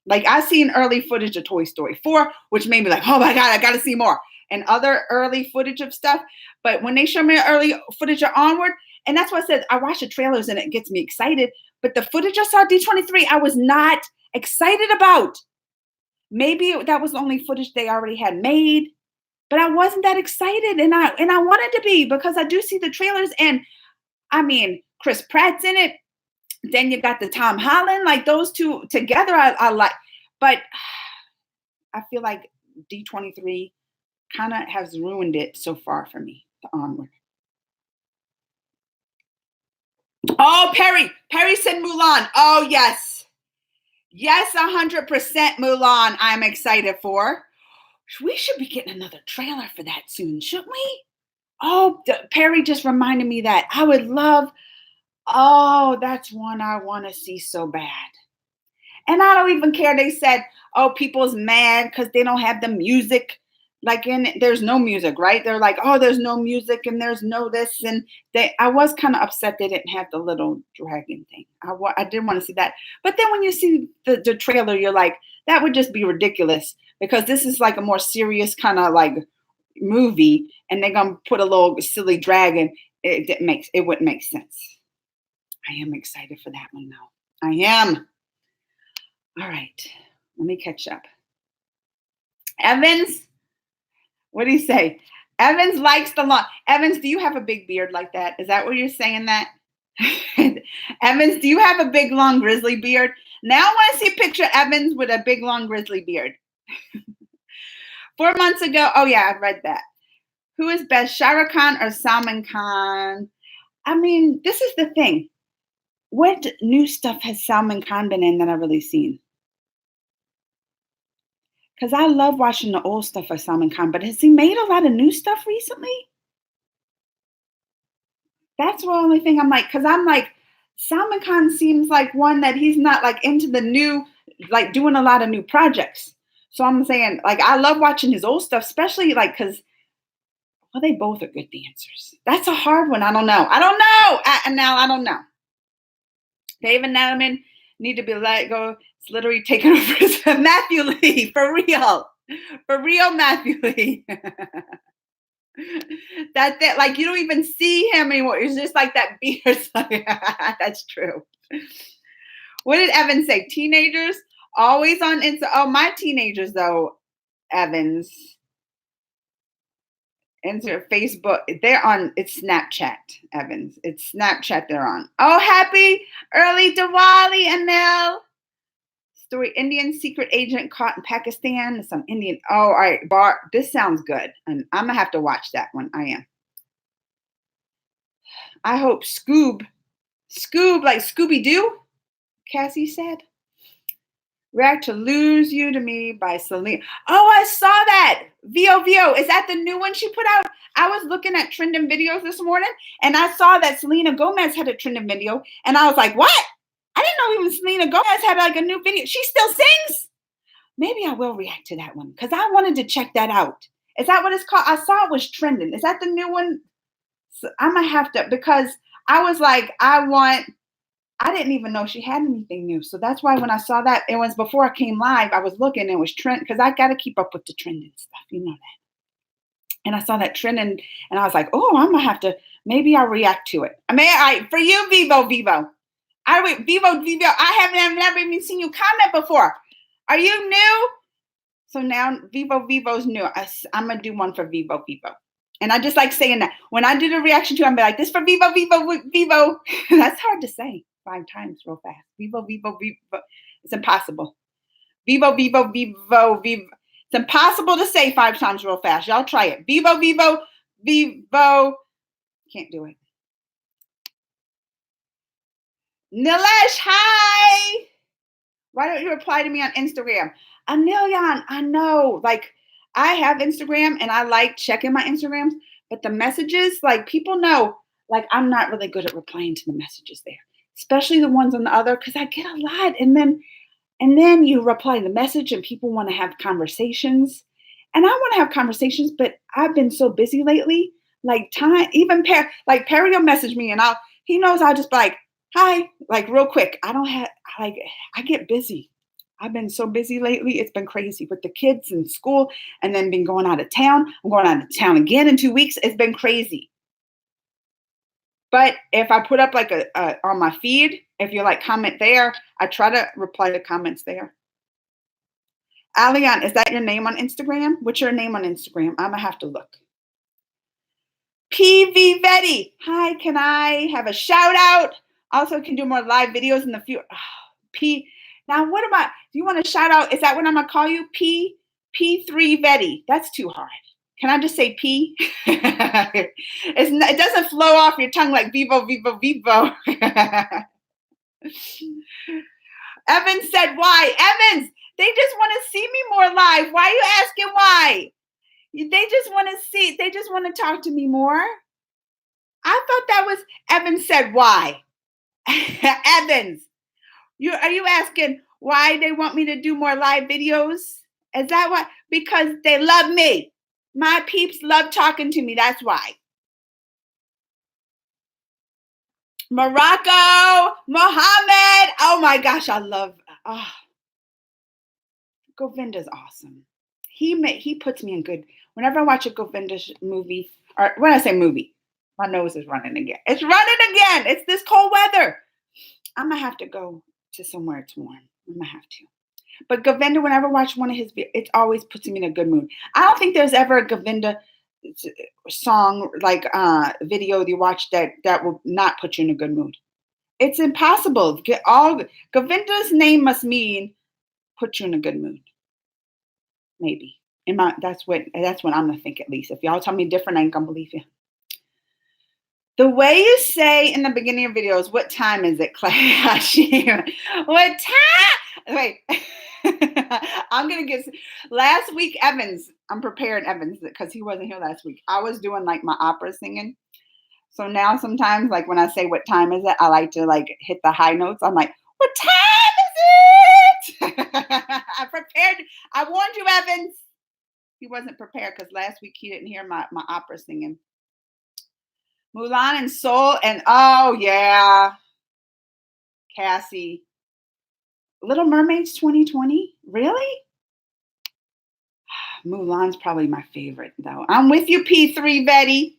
Like I seen early footage of Toy Story 4, which made me like, oh my God, I gotta see more. And other early footage of stuff. But when they show me early footage of Onward, and that's why I said I watch the trailers and it gets me excited. But the footage I saw D23, I was not excited about. Maybe that was the only footage they already had made, but I wasn't that excited, and I wanted to be because I do see the trailers, and I mean Chris Pratt's in it. Then you got the Tom Holland, like those two together, I like, but I feel like D23 kind of has ruined it so far for me. The Onward. Oh, Perry said Mulan. Oh yes, yes, 100% Mulan. I'm excited for. We should be getting another trailer for that soon, shouldn't we? Oh, Perry just reminded me that I would love. Oh, that's one I want to see so bad. And I don't even care. They said, oh, people's mad because they don't have the music. Like there's no music, right? They're like, oh, there's no music and there's no this. And I was kind of upset they didn't have the little dragon thing. I didn't want to see that. But then when you see the trailer, you're like, that would just be ridiculous because this is like a more serious kind of like movie. And they're going to put a little silly dragon. It wouldn't make sense. I am excited for that one though. I am. All right. Let me catch up. Evans. What do you say? Evans likes the lawn. Evans, do you have a big beard like that? Is that what you're saying that? Evans, do you have a big, long, grizzly beard? Now I want to see a picture of Evans with a big, long, grizzly beard. 4 months ago. Oh, yeah, I've read that. Who is best, Shah Rukh Khan or Salman Khan? I mean, this is the thing. What new stuff has Salman Khan been in that I've really seen? Because I love watching the old stuff of Salman Khan, but has he made a lot of new stuff recently? That's the only thing I'm like, because I'm like, Salman Khan seems like one that he's not like into the new, like doing a lot of new projects. So I'm saying, like, I love watching his old stuff, especially like, because, well, they both are good dancers. That's a hard one. I don't know. I don't know. David Letterman need to be let go. It's literally taken over Matthew Lee, for real. For real, Matthew Lee. That like you don't even see him anymore. It's just like that beard. That's true. What did Evans say? Teenagers always on Insta. Oh, my teenagers though, Evans. Enter Facebook. They're on. It's Snapchat, Evans. It's Snapchat. They're on. Oh, happy early Diwali, Anil. Story: Indian secret agent caught in Pakistan. Some Indian. Oh, all right, this sounds good, and I'm gonna have to watch that one. I am. I hope Scoob, like Scooby Doo. Cassie said. React to Lose You to Me by Selena. Oh, I saw that. VO. Is that the new one she put out? I was looking at trending videos this morning and I saw that Selena Gomez had a trending video. And I was like, what? I didn't know even Selena Gomez had like a new video. She still sings? Maybe I will react to that one because I wanted to check that out. Is that what it's called? I saw it was trending. Is that the new one? So I'm going to have to, because I was like, I didn't even know she had anything new. So that's why when I saw that, it was before I came live, I was looking, it was trend, because I got to keep up with the trending stuff. You know that. And I saw that trending and I was like, oh, I'm going to have to, maybe I'll react to it. I mean, for you, Vivo. Vivo, I haven't never even seen you comment before. Are you new? So now Vivo's new. I'm going to do one for Vivo. And I just like saying that. When I do the reaction to it, I'm like, this for Vivo. That's hard to say 5 times real fast. Vivo. It's impossible. Vivo. It's impossible to say 5 times real fast. Y'all try it. Vivo. Can't do it. Nilesh, hi. Why don't you reply to me on Instagram? Anilyan, I know. Like, I have Instagram and I like checking my Instagrams, but the messages, like people know, like I'm not really good at replying to the messages there, especially the ones on the other, because I get a lot. And then you reply to the message and people want to have conversations. And I want to have conversations, but I've been so busy lately. Like time, even Perry will message me and he knows I'll just be like, Hi, like real quick. I get busy. I've been so busy lately. It's been crazy with the kids in school and then been going out of town. I'm going out of town again in 2 weeks. It's been crazy. But if I put up like a on my feed, if you like comment there, I try to reply to comments there. Alian, is that your name on Instagram? What's your name on Instagram? I'm gonna have to look. PV Vetti. Hi, can I have a shout out? Also, can do more live videos in the future. P. Now, what about? Do you want to shout out? Is that what I'm gonna call you? P3 Vetti. That's too hard. Can I just say P? It doesn't flow off your tongue like Vivo, Vivo, Vivo. Evans said, why? Evans, they just want to see me more live. Why are you asking why? They just want to see, they just want to talk to me more. I thought that was, Evans said, why? Evans, are you asking why they want me to do more live videos? Is that why? Because they love me. My peeps love talking to me. That's why. Morocco, Mohammed. Oh my gosh, I love. Govinda's awesome. He puts me in good. Whenever I watch a Govinda movie, or when I say movie, my nose is running again. It's running again. It's this cold weather. I'm gonna have to go to somewhere it's warm. I'm gonna have to. But Govinda, whenever I watch one of his, it always puts me in a good mood. I don't think there's ever a Govinda song like video you watch that will not put you in a good mood. It's impossible. Govinda's name must mean put you in a good mood. Maybe. That's what I'm gonna think at least. If y'all tell me different, I ain't gonna believe you. The way you say in the beginning of videos, what time is it, Clash? What time? Wait. I'm gonna get last week, Evans. I'm prepared, Evans, because he wasn't here last week. I was doing like my opera singing. So now sometimes, like when I say what time is it, I like to like hit the high notes. I'm like, what time is it? I prepared. I warned you, Evans. He wasn't prepared because last week he didn't hear my opera singing. Mulan and Soul and oh yeah, Cassie. Little Mermaids 2020? Really? Mulan's probably my favorite though. I'm with you, P3 Betty.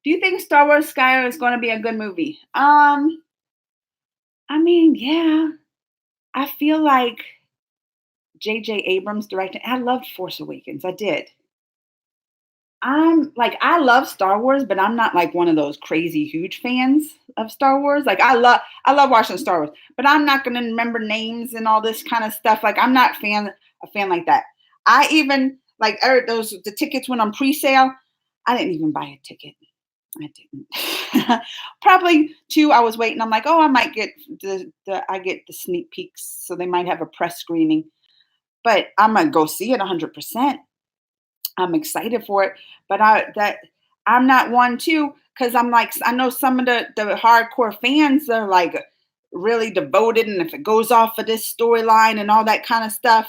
Do you think Star Wars Skyrim is going to be a good movie? I mean, yeah. I feel like J.J. Abrams directed. I loved Force Awakens. I did. I love Star Wars, but I'm not like one of those crazy huge fans of Star Wars. Like I love watching Star Wars, but I'm not gonna remember names and all this kind of stuff. Like I'm not a fan like that. I even like the tickets went on pre-sale. I didn't even buy a ticket. I didn't. Probably two. I was waiting. I'm like, oh, I might get I get the sneak peeks, so they might have a press screening. But I'm gonna go see it 100%. I'm excited for it, but I'm not one too because I'm like I know some of the hardcore fans are like really devoted, and if it goes off of this storyline and all that kind of stuff,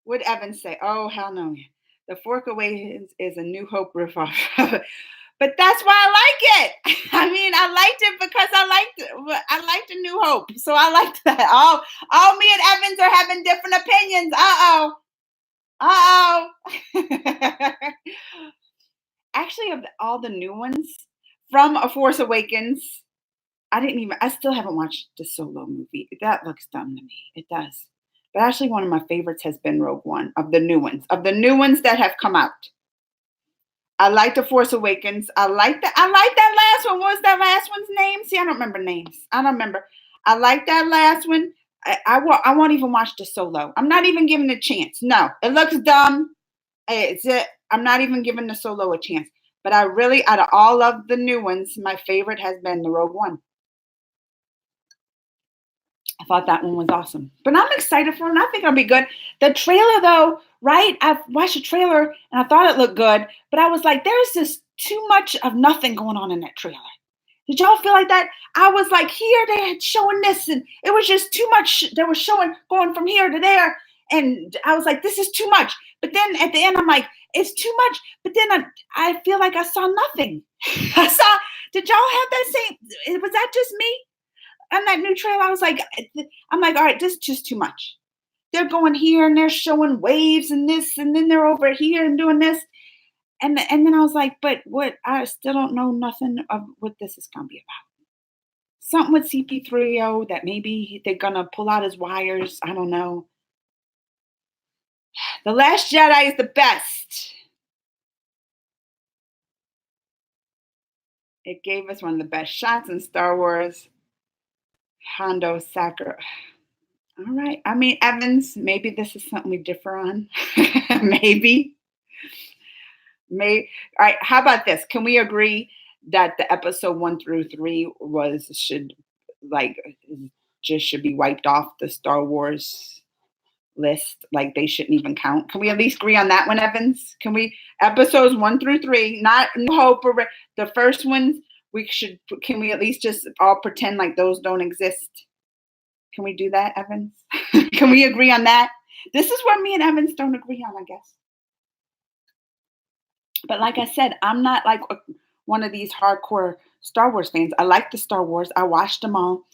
Would Evans say? Oh hell no! The Fork Awakens is a New Hope ripoff. But that's why I like it. I mean, I liked it because I liked A New Hope. So I liked that. Oh, me and Evans are having different opinions. Actually, of all the new ones from A Force Awakens, I still haven't watched the Solo movie. That looks dumb to me. It does. But actually, one of my favorites has been Rogue One of the new ones that have come out. I like The Force Awakens. I like that last one. What was that last one's name? See, I don't remember names. I don't remember. I like that last one. I won't even watch the Solo. I'm not even giving it a chance. No, it looks dumb. I'm not even giving the Solo a chance. But I really, out of all of the new ones, my favorite has been the Rogue One. I thought that one was awesome. But I'm excited for it. I think it'll be good. The trailer, though, right? I watched the trailer and I thought it looked good. But I was like, there's just too much of nothing going on in that trailer. Did y'all feel like that? I was like, here they had showing this, and it was just too much. They were showing going from here to there. And I was like, this is too much. But then at the end, I'm like, it's too much. But then I feel like I saw nothing. Did y'all have that same? Was that just me on that new trailer? I was like, I'm like, all right, this is just too much. They're going here and they're showing waves and this, and then they're over here and doing this. And then I was like, but what? I still don't know nothing of what this is gonna be about. Something with CP3O that maybe they're gonna pull out his wires. I don't know. The Last Jedi is the best. It gave us one of the best shots in Star Wars. Hondo Sacre. All right. I mean, Evans, maybe this is something we differ on. Maybe. All right. How about this? Can we agree that the episode 1 through 3 should be wiped off the Star Wars list? Like they shouldn't even count. Can we at least agree on that one, Evans? Can we episodes 1 through 3, not New Hope or the first ones? Can we at least just all pretend like those don't exist? Can we do that, Evans? Can we agree on that? This is where me and Evans don't agree on, I guess. But like I said, I'm not like one of these hardcore Star Wars fans. I like the Star Wars. I watched them all.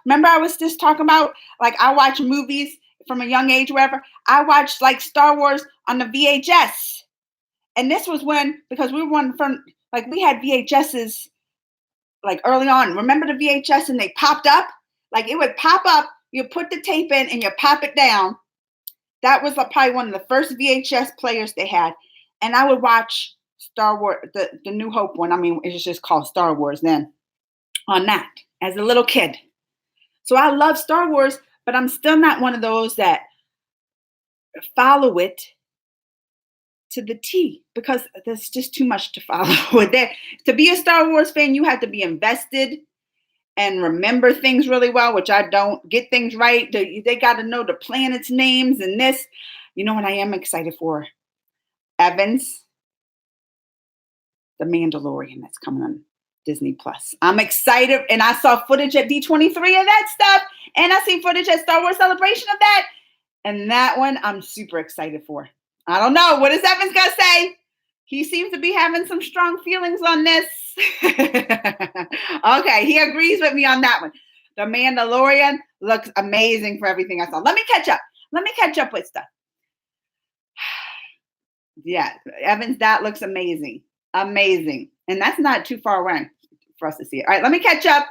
Remember I was just talking about, like, I watch movies from a young age, wherever. I watched like Star Wars on the VHS. And this was because we were one from, like, we had VHSs like early on. Remember the VHS and they popped up? Like it would pop up, you put the tape in and you pop it down. That was probably one of the first VHS players they had. And I would watch Star Wars, the New Hope one. I mean, it was just called Star Wars then, on that as a little kid. So I love Star Wars, but I'm still not one of those that follow it to the T, because there's just too much to follow with that. To be a Star Wars fan, you have to be invested and remember things really well, which I don't. Get things right. They got to know the planets' names and this. You know what I am excited for? Evans, The Mandalorian that's coming on Disney Plus. I'm excited, and I saw footage at D23 of that stuff, and I see footage at Star Wars Celebration of that, and that one I'm super excited for. I don't know. What is Evans gonna say? He seems to be having some strong feelings on this. Okay, he agrees with me on that one. The Mandalorian looks amazing for everything I saw. Let me catch up with stuff. Yeah, Evans, that looks amazing. Amazing. And that's not too far away for us to see it. All right, let me catch up.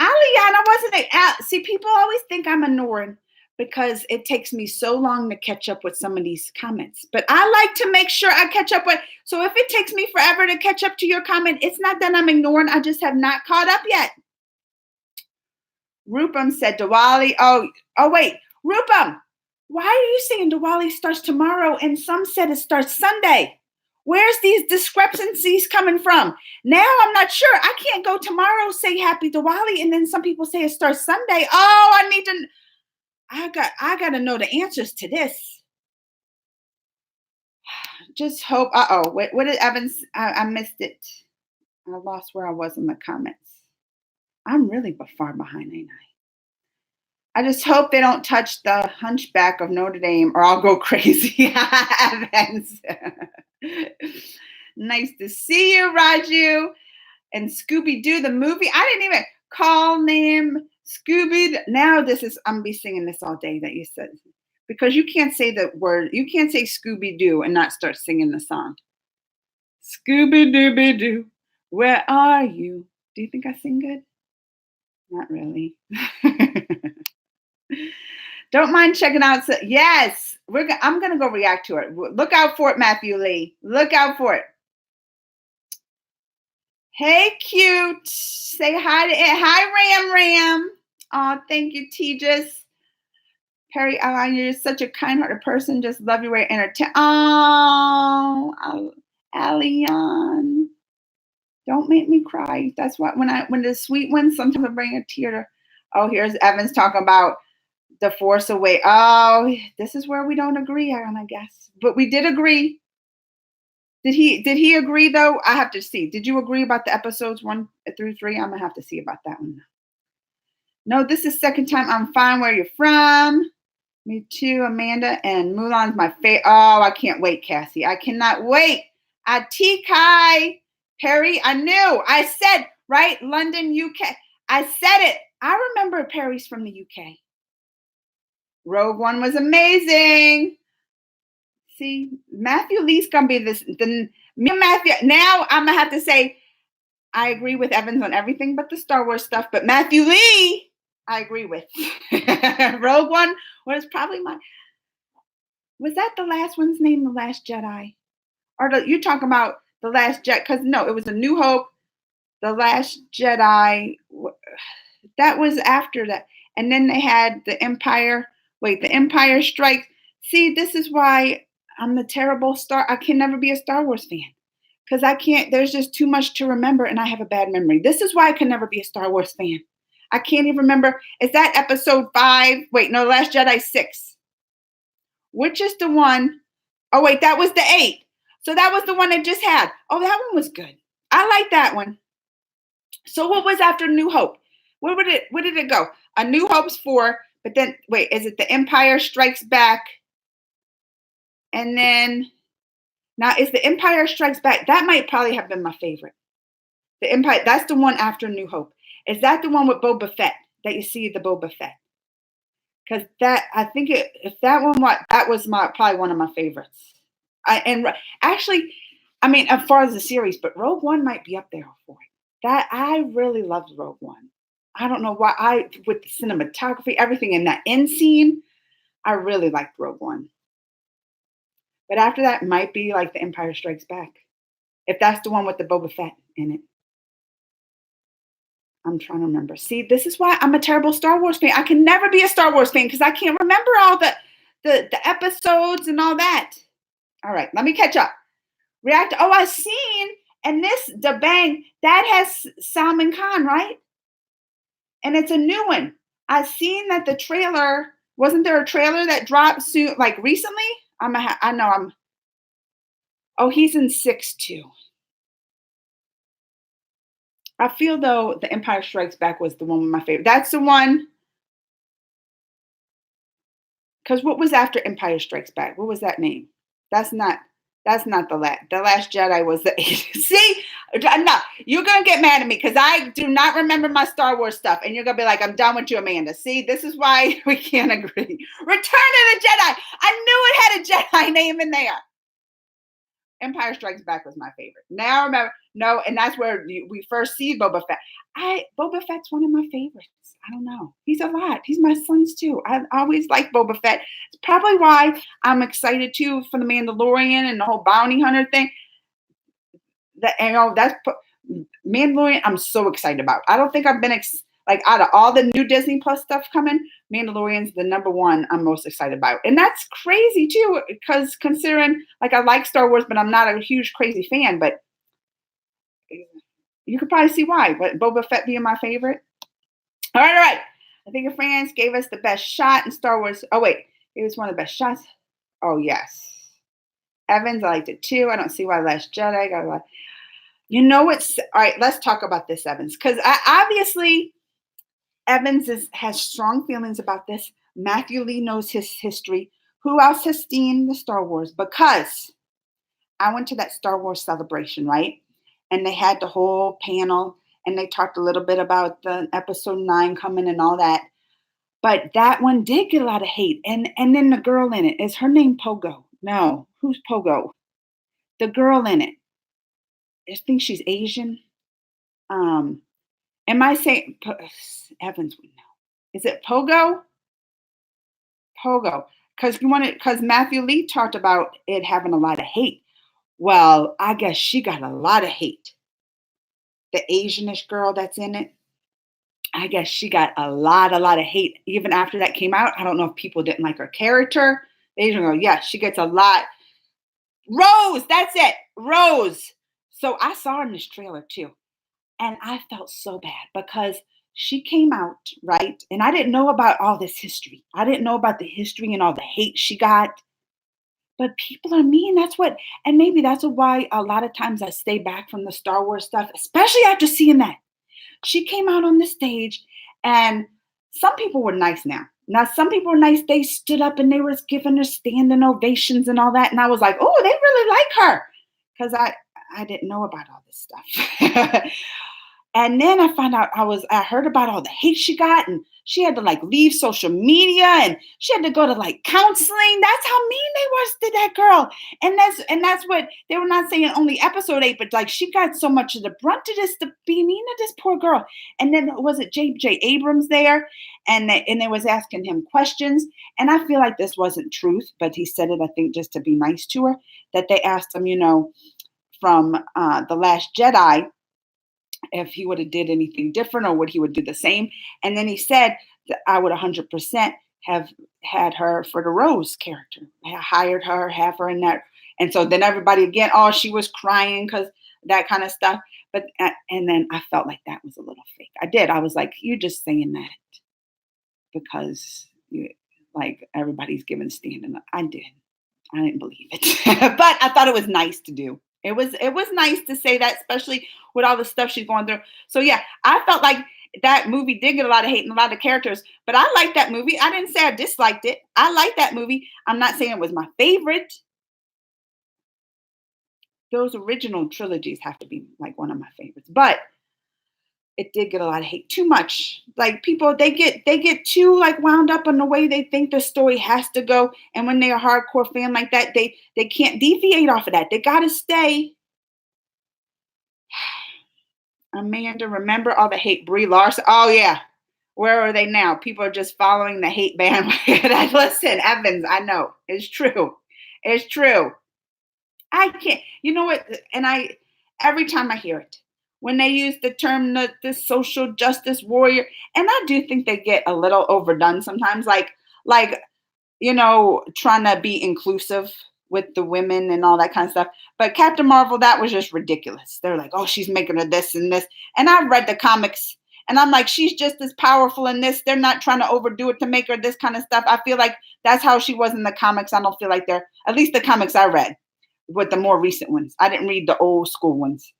Aliana, see, people always think I'm ignoring because it takes me so long to catch up with some of these comments. But I like to make sure I catch up with. So if it takes me forever to catch up to your comment, it's not that I'm ignoring. I just have not caught up yet. Rupam said Diwali. Oh, wait. Rupam, why are you saying Diwali starts tomorrow and some said it starts Sunday? Where's these discrepancies coming from? Now I'm not sure. I can't go tomorrow, say happy Diwali, and then some people say it starts Sunday. Oh, I got to know the answers to this. Just hope. Wait, what did Evans? I missed it. I lost where I was in the comments. I'm really far behind, ain't I? I just hope they don't touch the Hunchback of Notre Dame or I'll go crazy. Evans. Nice to see you, Raju. And Scooby-Doo, the movie. I didn't even call name Scooby. Now I'm be singing this all day that you said. Because you can't say the word. You can't say Scooby-Doo and not start singing the song. Scooby-Dooby-Doo, where are you? Do you think I sing good? Not really. Don't mind checking out. Yes, I'm going to go react to it. Look out for it, Matthew Lee. Look out for it. Hey, cute. Say hi to it. Hi, Ram. Oh, thank you, Tejas. Perry, you're such a kind-hearted person. Just love your way to entertain. Oh, Alian. Don't make me cry. That's what when the sweet ones, sometimes I bring a tear to. Oh, here's Evans talking about The Force Awakens. Oh, this is where we don't agree on, I guess. But we did agree. Did he agree though? I have to see. Did you agree about the episodes 1 through 3? I'm gonna have to see about that one. No, this is second time. I'm fine. Where you're from? Me too, Amanda. And Mulan's my favorite. Oh, I can't wait, Cassie. I cannot wait. Atikai. Perry, I knew. I said, right? London, UK. I said it. I remember Perry's from the UK. Rogue One was amazing. See, Matthew Lee's gonna be me and Matthew. Now I'm gonna have to say I agree with Evans on everything but the Star Wars stuff. But Matthew Lee, I agree with. Rogue One was probably was that the last one's name, The Last Jedi? Or you're talking about The Last Jedi? Because no, it was A New Hope, The Last Jedi. That was after that. And then they had The Empire. Wait, The Empire Strikes. See, this is why I'm the terrible I can never be a Star Wars fan. Because I can't, there's just too much to remember and I have a bad memory. This is why I can never be a Star Wars fan. I can't even remember. Is that episode 5? Wait, no, Last Jedi 6. Which is the one? Oh, wait, that was the 8. So that was the one that just had. Oh, that one was good. I like that one. So what was after New Hope? Where did it go? A New Hope's 4, but then, wait, is it The Empire Strikes Back? And then, now is The Empire Strikes Back? That might probably have been my favorite. The Empire, that's the one after New Hope. Is that the one with Boba Fett that you see the Boba Fett? Because that, I think if that one, that was probably one of my favorites. Actually, I mean, as far as the series, but Rogue One might be up there for it. That I really loved Rogue One. I don't know why. With the cinematography, everything in that end scene, I really liked Rogue One. But after that, it might be like The Empire Strikes Back, if that's the one with the Boba Fett in it. I'm trying to remember. See, this is why I'm a terrible Star Wars fan. I can never be a Star Wars fan because I can't remember all the episodes and all that. All right, let me catch up. React. Oh, I've seen, and this Da Bang that has Salman Khan, right? And it's a new one. I've seen that the trailer. Wasn't there a trailer that dropped soon, like recently? Oh, he's in 6 too. I feel though The Empire Strikes Back was the one with my favorite. That's the one. Because what was after Empire Strikes Back? What was that name? That's not the last. The Last Jedi was the 8. See, no, you're gonna get mad at me because I do not remember my Star Wars stuff, and you're gonna be like, "I'm done with you, Amanda." See, this is why we can't agree. Return of the Jedi. I knew it had a Jedi name in there. Empire Strikes Back was my favorite. Now I remember, no, and that's where we first see Boba Fett. Boba Fett's one of my favorites. I don't know. He's a lot. He's my son's too. I always like Boba Fett. It's probably why I'm excited too for the Mandalorian and the whole bounty hunter thing. That's Mandalorian. I'm so excited about. I don't think I've been like out of all the new Disney Plus stuff coming, Mandalorian's the number one I'm most excited about. And that's crazy too, because considering like I like Star Wars, but I'm not a huge crazy fan, but you could probably see why. But Boba Fett being my favorite. All right. I think your fans gave us the best shot in Star Wars. Oh wait, it was one of the best shots. Oh yes. Evans, I liked it too. I don't see why Last Jedi got a lot. You know what's all right, let's talk about this, Evans. Because obviously Evans has strong feelings about this. Matthew Lee knows his history. Who else has seen the Star Wars? Because I went to that Star Wars celebration, right? And they had the whole panel and they talked a little bit about the episode 9 coming and all that. But that one did get a lot of hate. And then the girl in it, is her name Pogo? No. Who's Pogo? The girl in it. I think she's Asian. Am I saying Evans would know? Is it Pogo? Pogo. Because Matthew Lee talked about it having a lot of hate. Well, I guess she got a lot of hate. The Asianish girl that's in it. I guess she got a lot of hate. Even after that came out, I don't know if people didn't like her character. The Asian girl, yeah, she gets a lot. Rose, that's it. Rose. So I saw her in this trailer too. And I felt so bad because she came out, right? And I didn't know about all this history. I didn't know about the history and all the hate she got. But people are mean. And maybe that's why a lot of times I stay back from the Star Wars stuff, especially after seeing that. She came out on the stage and some people were nice now. Now, some people were nice. They stood up and they were giving her standing ovations and all that. And I was like, oh, they really like her. Because I didn't know about all this stuff. And then I found out I heard about all the hate she got, and she had to like leave social media, and she had to go to like counseling. That's how mean they was to that girl. And that's what they were not saying only episode 8, but like she got so much of the brunt of this to be mean to this poor girl. And then was it J.J. Abrams there? And they was asking him questions. And I feel like this wasn't truth, but he said it, I think, just to be nice to her, that they asked him, from The Last Jedi, if he would have did anything different or would he would do the same. And then he said that I would 100% have had her for the Rose character, hired her, have her in that. And so then everybody again, oh, she was crying because that kind of stuff. But and then I felt like that was a little fake. I did. I was like, you're just saying that because like everybody's giving standing up. I didn't believe it, but I thought it was nice to do. It was nice to say that, especially with all the stuff she's going through. So yeah, I felt like that movie did get a lot of hate and a lot of characters, but I liked that movie. I didn't say I disliked it. I liked that movie. I'm not saying it was my favorite. Those original trilogies have to be like one of my favorites, but it did get a lot of hate. Too much. Like people, they get too like wound up on the way they think the story has to go. And when they're a hardcore fan like that, they can't deviate off of that. They gotta stay. Amanda, remember all the hate? Brie Larson. Oh yeah. Where are they now? People are just following the hate bandwagon. Listen, Evans, I know. It's true. It's true. I can't, you know what? And every time I hear it, when they use the term the social justice warrior, and I do think they get a little overdone sometimes, like trying to be inclusive with the women and all that kind of stuff. But Captain Marvel, that was just ridiculous. They're like, oh, she's making her this and this. And I've read the comics, and I'm like, she's just as powerful in this. They're not trying to overdo it to make her this kind of stuff. I feel like that's how she was in the comics. I don't feel like they're, at least the comics I read, with the more recent ones. I didn't read the old school ones.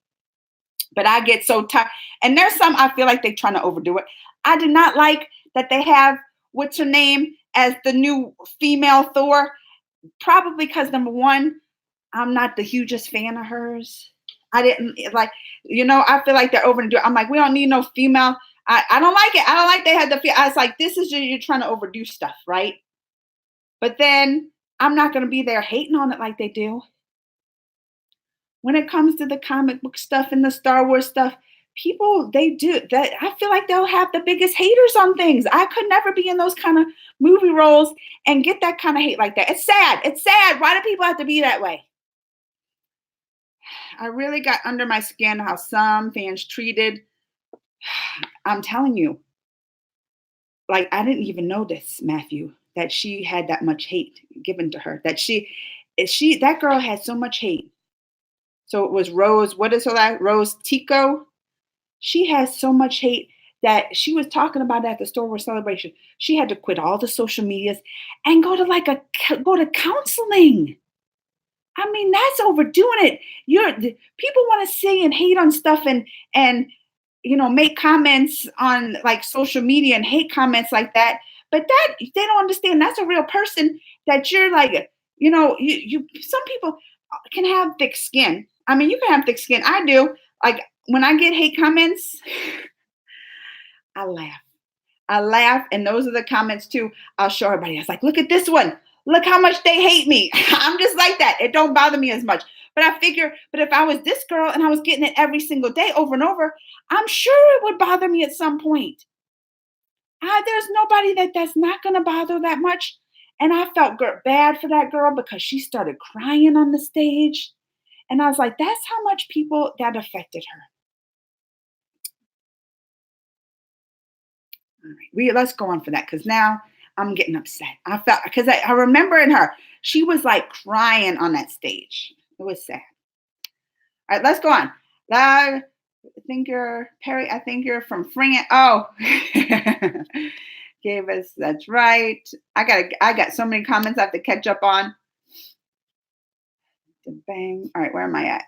But I get so tired. And there's some I feel like they're trying to overdo it. I did not like that they have, what's her name, as the new female Thor. Probably because, number one, I'm not the hugest fan of hers. I didn't like, I feel like they're overdoing it. I'm like, we don't need no female. I don't like it. I don't like they had the feel. I was like, this is you're trying to overdo stuff, right? But then I'm not going to be there hating on it like they do. When it comes to the comic book stuff and the Star Wars stuff, people, they do that. I feel like they'll have the biggest haters on things. I could never be in those kind of movie roles and get that kind of hate like that. It's sad. It's sad. Why do people have to be that way? I really got under my skin how some fans treated. I'm telling you, like, I didn't even know this, Matthew, that she had that much hate given to her. That girl had so much hate. So it was Rose. What is her last? Rose Tico. She has so much hate that she was talking about at the Star Wars Celebration. She had to quit all the social medias and go to counseling. I mean, that's overdoing it. People want to say and hate on stuff and make comments on like social media and hate comments like that. But that they don't understand. That's a real person that you're like, some people can have thick skin. I mean, you can have thick skin. I do. Like when I get hate comments, I laugh. I laugh. And those are the comments too. I'll show everybody. I was like, look at this one. Look how much they hate me. I'm just like that. It don't bother me as much. But I figure, if I was this girl and I was getting it every single day over and over, I'm sure it would bother me at some point. There's nobody that's not going to bother that much. And I felt bad for that girl because she started crying on the stage. And I was like, that's how much people that affected her. All right, let's go on for that because now I'm getting upset. I felt because I remember in her, she was like crying on that stage. It was sad. All right, let's go on. I think you're Perry. I think you're from France. Oh, gave us. That's right. I got so many comments I have to catch up on. Bang. All right, where am I at?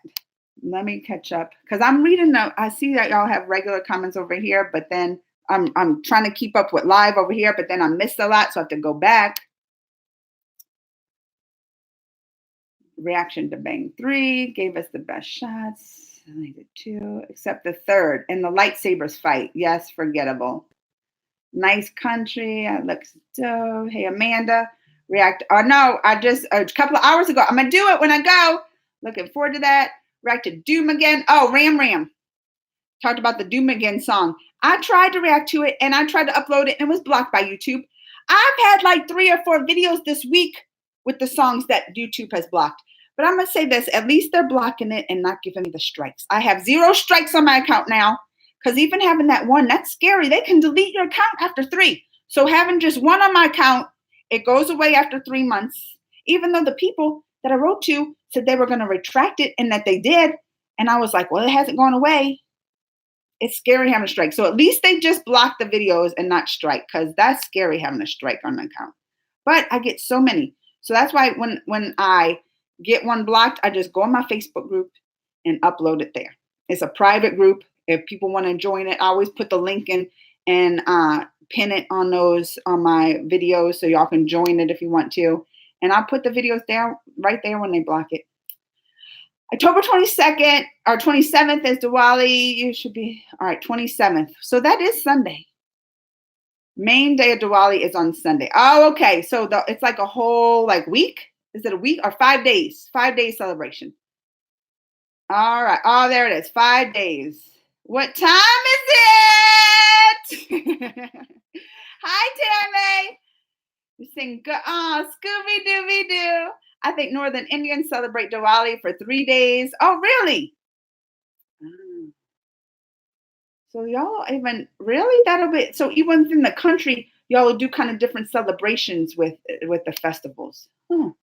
Let me catch up because I'm reading I see that y'all have regular comments over here, but then I'm trying to keep up with live over here, but then I missed a lot, so I have to go back. reaction to Bang 3 gave us the best shots. I only did 2, except the third. And the lightsabers fight. Yes, forgettable. Nice country. Alexa Dove. Hey, Amanda. React. Oh, no. I just, a couple of hours ago. I'm going to do it when I go. Looking forward to that. React to Doom Again. Oh, Ram Ram. Talked about the Doom Again song. I tried to react to it and I tried to upload it and it was blocked by YouTube. I've had like 3 or 4 videos this week with the songs that YouTube has blocked. But I'm going to say this, at least they're blocking it and not giving me the strikes. I have 0 strikes on my account now because even having that one, that's scary. They can delete your account after 3. So having just one on my account, it goes away after 3 months, even though the people that I wrote to said they were going to retract it and that they did. And I was like, well, it hasn't gone away. It's scary having a strike. So at least they just block the videos and not strike because that's scary having a strike on an account. But I get so many. So that's why when I get one blocked, I just go on my Facebook group and upload it there. It's a private group. If people want to join it, I always put the link in and pin it on my videos so y'all can join it if you want to. And I'll put the videos there right there when they block it. October 22nd or 27th is Diwali. You should be, all right, 27th. So that is Sunday. Main day of Diwali is on Sunday. Oh, okay. So it's like a whole week. Is it a week or 5 days? 5 days celebration. All right. Oh, there it is. 5 days. What time is it? Hi, Tammy. We sing, Scooby Dooby Doo. I think Northern Indians celebrate Diwali for 3 days. Oh, really? So y'all even, really? That'll be, so even within the country, y'all will do kind of different celebrations with the festivals. All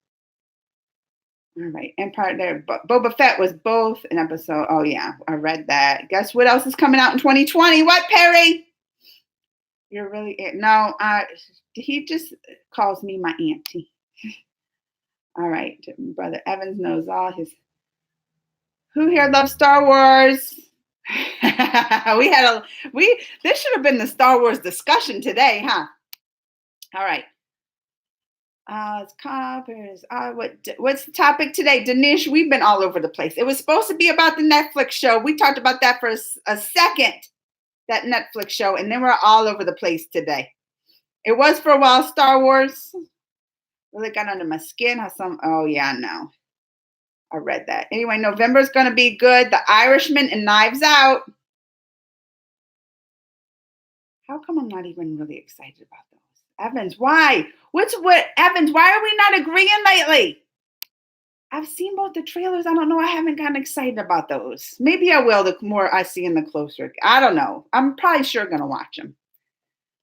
right. Empire there. Boba Fett was both an episode. Oh, yeah. I read that. Guess what else is coming out in 2020? What, Perry? You're really, no, he just calls me my auntie. All right. Brother Evans knows all his. Who here loves Star Wars? This should have been the Star Wars discussion today, huh? All right. It's coppers. What's the topic today? Danish, we've been all over the place. It was supposed to be about the Netflix show. We talked about that for a second, that Netflix show, and then we're all over the place today. It was for a while Star Wars. Really got under my skin. Oh yeah, no. I read that. Anyway, November's going to be good. The Irishman and Knives Out. How come I'm not even really excited about those? Evans, why? Evans, why are we not agreeing lately? I've seen both the trailers. I don't know. I haven't gotten excited about those. Maybe I will the more I see in the closer. I don't know. I'm probably sure going to watch them.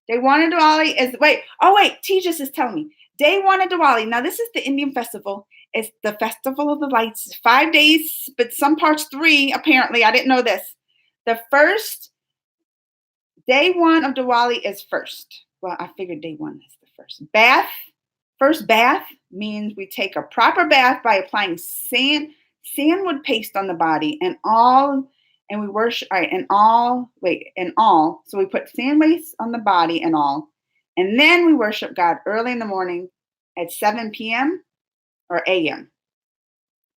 Day 1 of Diwali is, Tejas is telling me. Day 1 of Diwali. Now, this is the Indian festival. It's the Festival of the Lights. 5 days, but some parts 3, apparently. I didn't know this. The first, day 1 of Diwali is first. Well, I figured day 1 is the first. First bath means we take a proper bath by applying sandwood paste on the body and we worship, all right, and all. So we put sand paste on the body and all. And then we worship God early in the morning at 7 p.m. or a.m.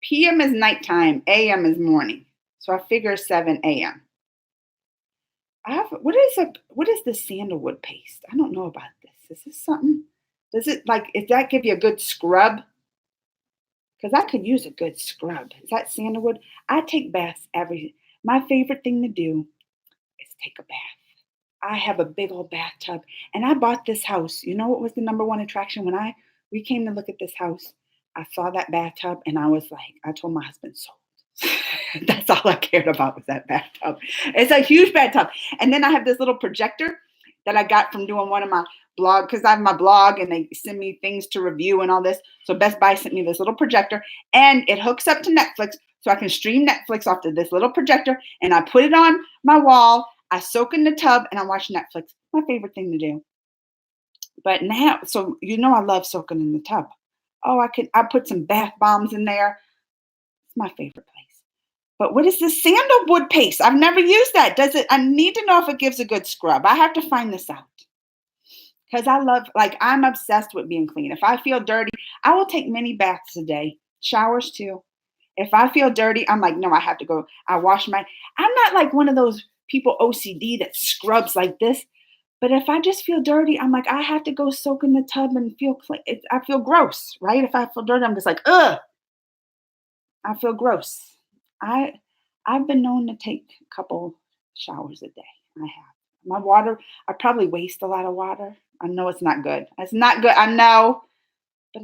p.m. is nighttime, a.m. is morning. So I figure 7 a.m. What is the sandalwood paste? I don't know about this. Is this something? Does that give you a good scrub? Because I could use a good scrub. Is that sandalwood? I take baths my favorite thing to do is take a bath. I have a big old bathtub, and I bought this house. You know what was the number 1 attraction when we came to look at this house? I saw that bathtub, and I told my husband, sold. That's all I cared about was that bathtub. It's a huge bathtub, and then I have this little projector that I got from doing one of my blogs, because I have my blog, and they send me things to review and all this. So Best Buy sent me this little projector, and it hooks up to Netflix, so I can stream Netflix off to this little projector, and I put it on my wall. I soak in the tub and I watch Netflix. My favorite thing to do. But now, so I love soaking in the tub. Oh, I put some bath bombs in there. It's my favorite place. But what is this sandalwood paste? I've never used that. I need to know if it gives a good scrub. I have to find this out. Because I'm obsessed with being clean. If I feel dirty, I will take many baths a day Showers too. If I feel dirty, I'm like, no, I have to go. I wash my. I'm not like one of those people OCD that scrubs like this. But if I just feel dirty, I'm like, I have to go soak in the tub and feel clean. I feel gross, right? If I feel dirty, I'm just like, ugh, I feel gross. I I've been known to take a couple showers a day. I have. My water, I probably waste a lot of water. I know it's not good. It's not good. I know, but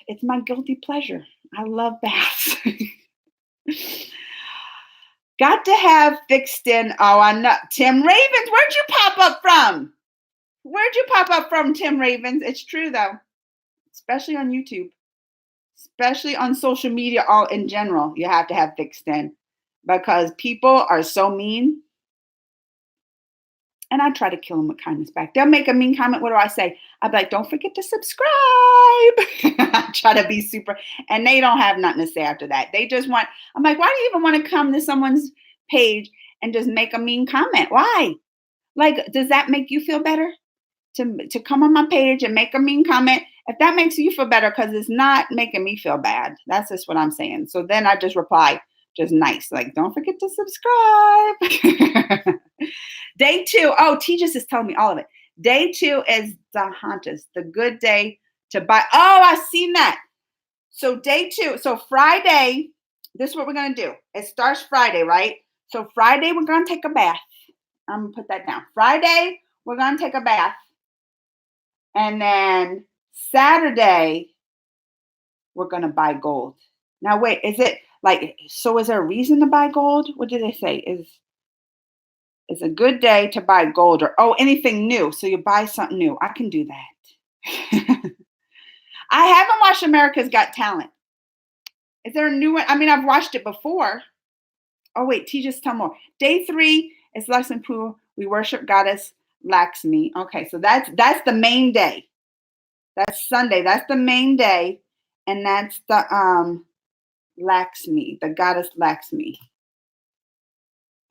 it's my guilty pleasure. I love baths. Got to have fixed in. Oh, I know. Tim Ravens, where'd you pop up from? Where'd you pop up from, Tim Ravens? It's true though, especially on YouTube, especially on social media, all in general. You have to have thick skin because people are so mean. And I try to kill them with kindness back. They'll make a mean comment. What do I say? I'd be like, don't forget to subscribe. I try to be super, and they don't have nothing to say after that. They just want, I'm like, why do you even want to come to someone's page and just make a mean comment? Why? Like, does that make you feel better? To come on my page and make a mean comment? If that makes you feel better, because it's not making me feel bad. That's just what I'm saying. So then I just reply, just nice, like, don't forget to subscribe. Day 2. Oh, Tejas is telling me all of it. Day 2 is Dahantas, the good day to buy. Oh, I've seen that. So day 2. So Friday, this is what we're going to do. It starts Friday, right? So Friday, we're going to take a bath. I'm going to put that down. Friday, we're going to take a bath. And then Saturday, we're going to buy gold. Now, wait, is it like, so is there a reason to buy gold? What did they say? Is a good day to buy gold or, oh, anything new. So you buy something new. I can do that. I haven't watched America's Got Talent. Is there a new one? I mean, I've watched it before. Oh, wait, just tell more. Day 3 is Lesson Pool. We worship Goddess Lakshmi. Okay, so that's the main day. That's Sunday. That's the main day. And that's the Lakshmi, the goddess Lakshmi.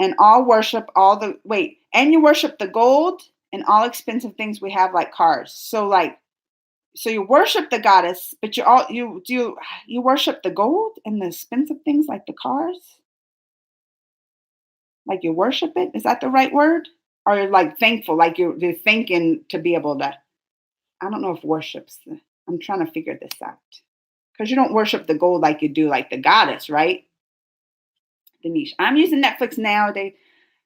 And all worship and you worship the gold and all expensive things we have, like cars. So you worship the goddess, but you worship the gold and the expensive things like the cars. Like you worship it. Is that the right word? Or you're like thankful, like you're thinking to be able to. I don't know if worship's. I'm trying to figure this out. Because you don't worship the gold like you do like the goddess, right? Denise. I'm using Netflix nowadays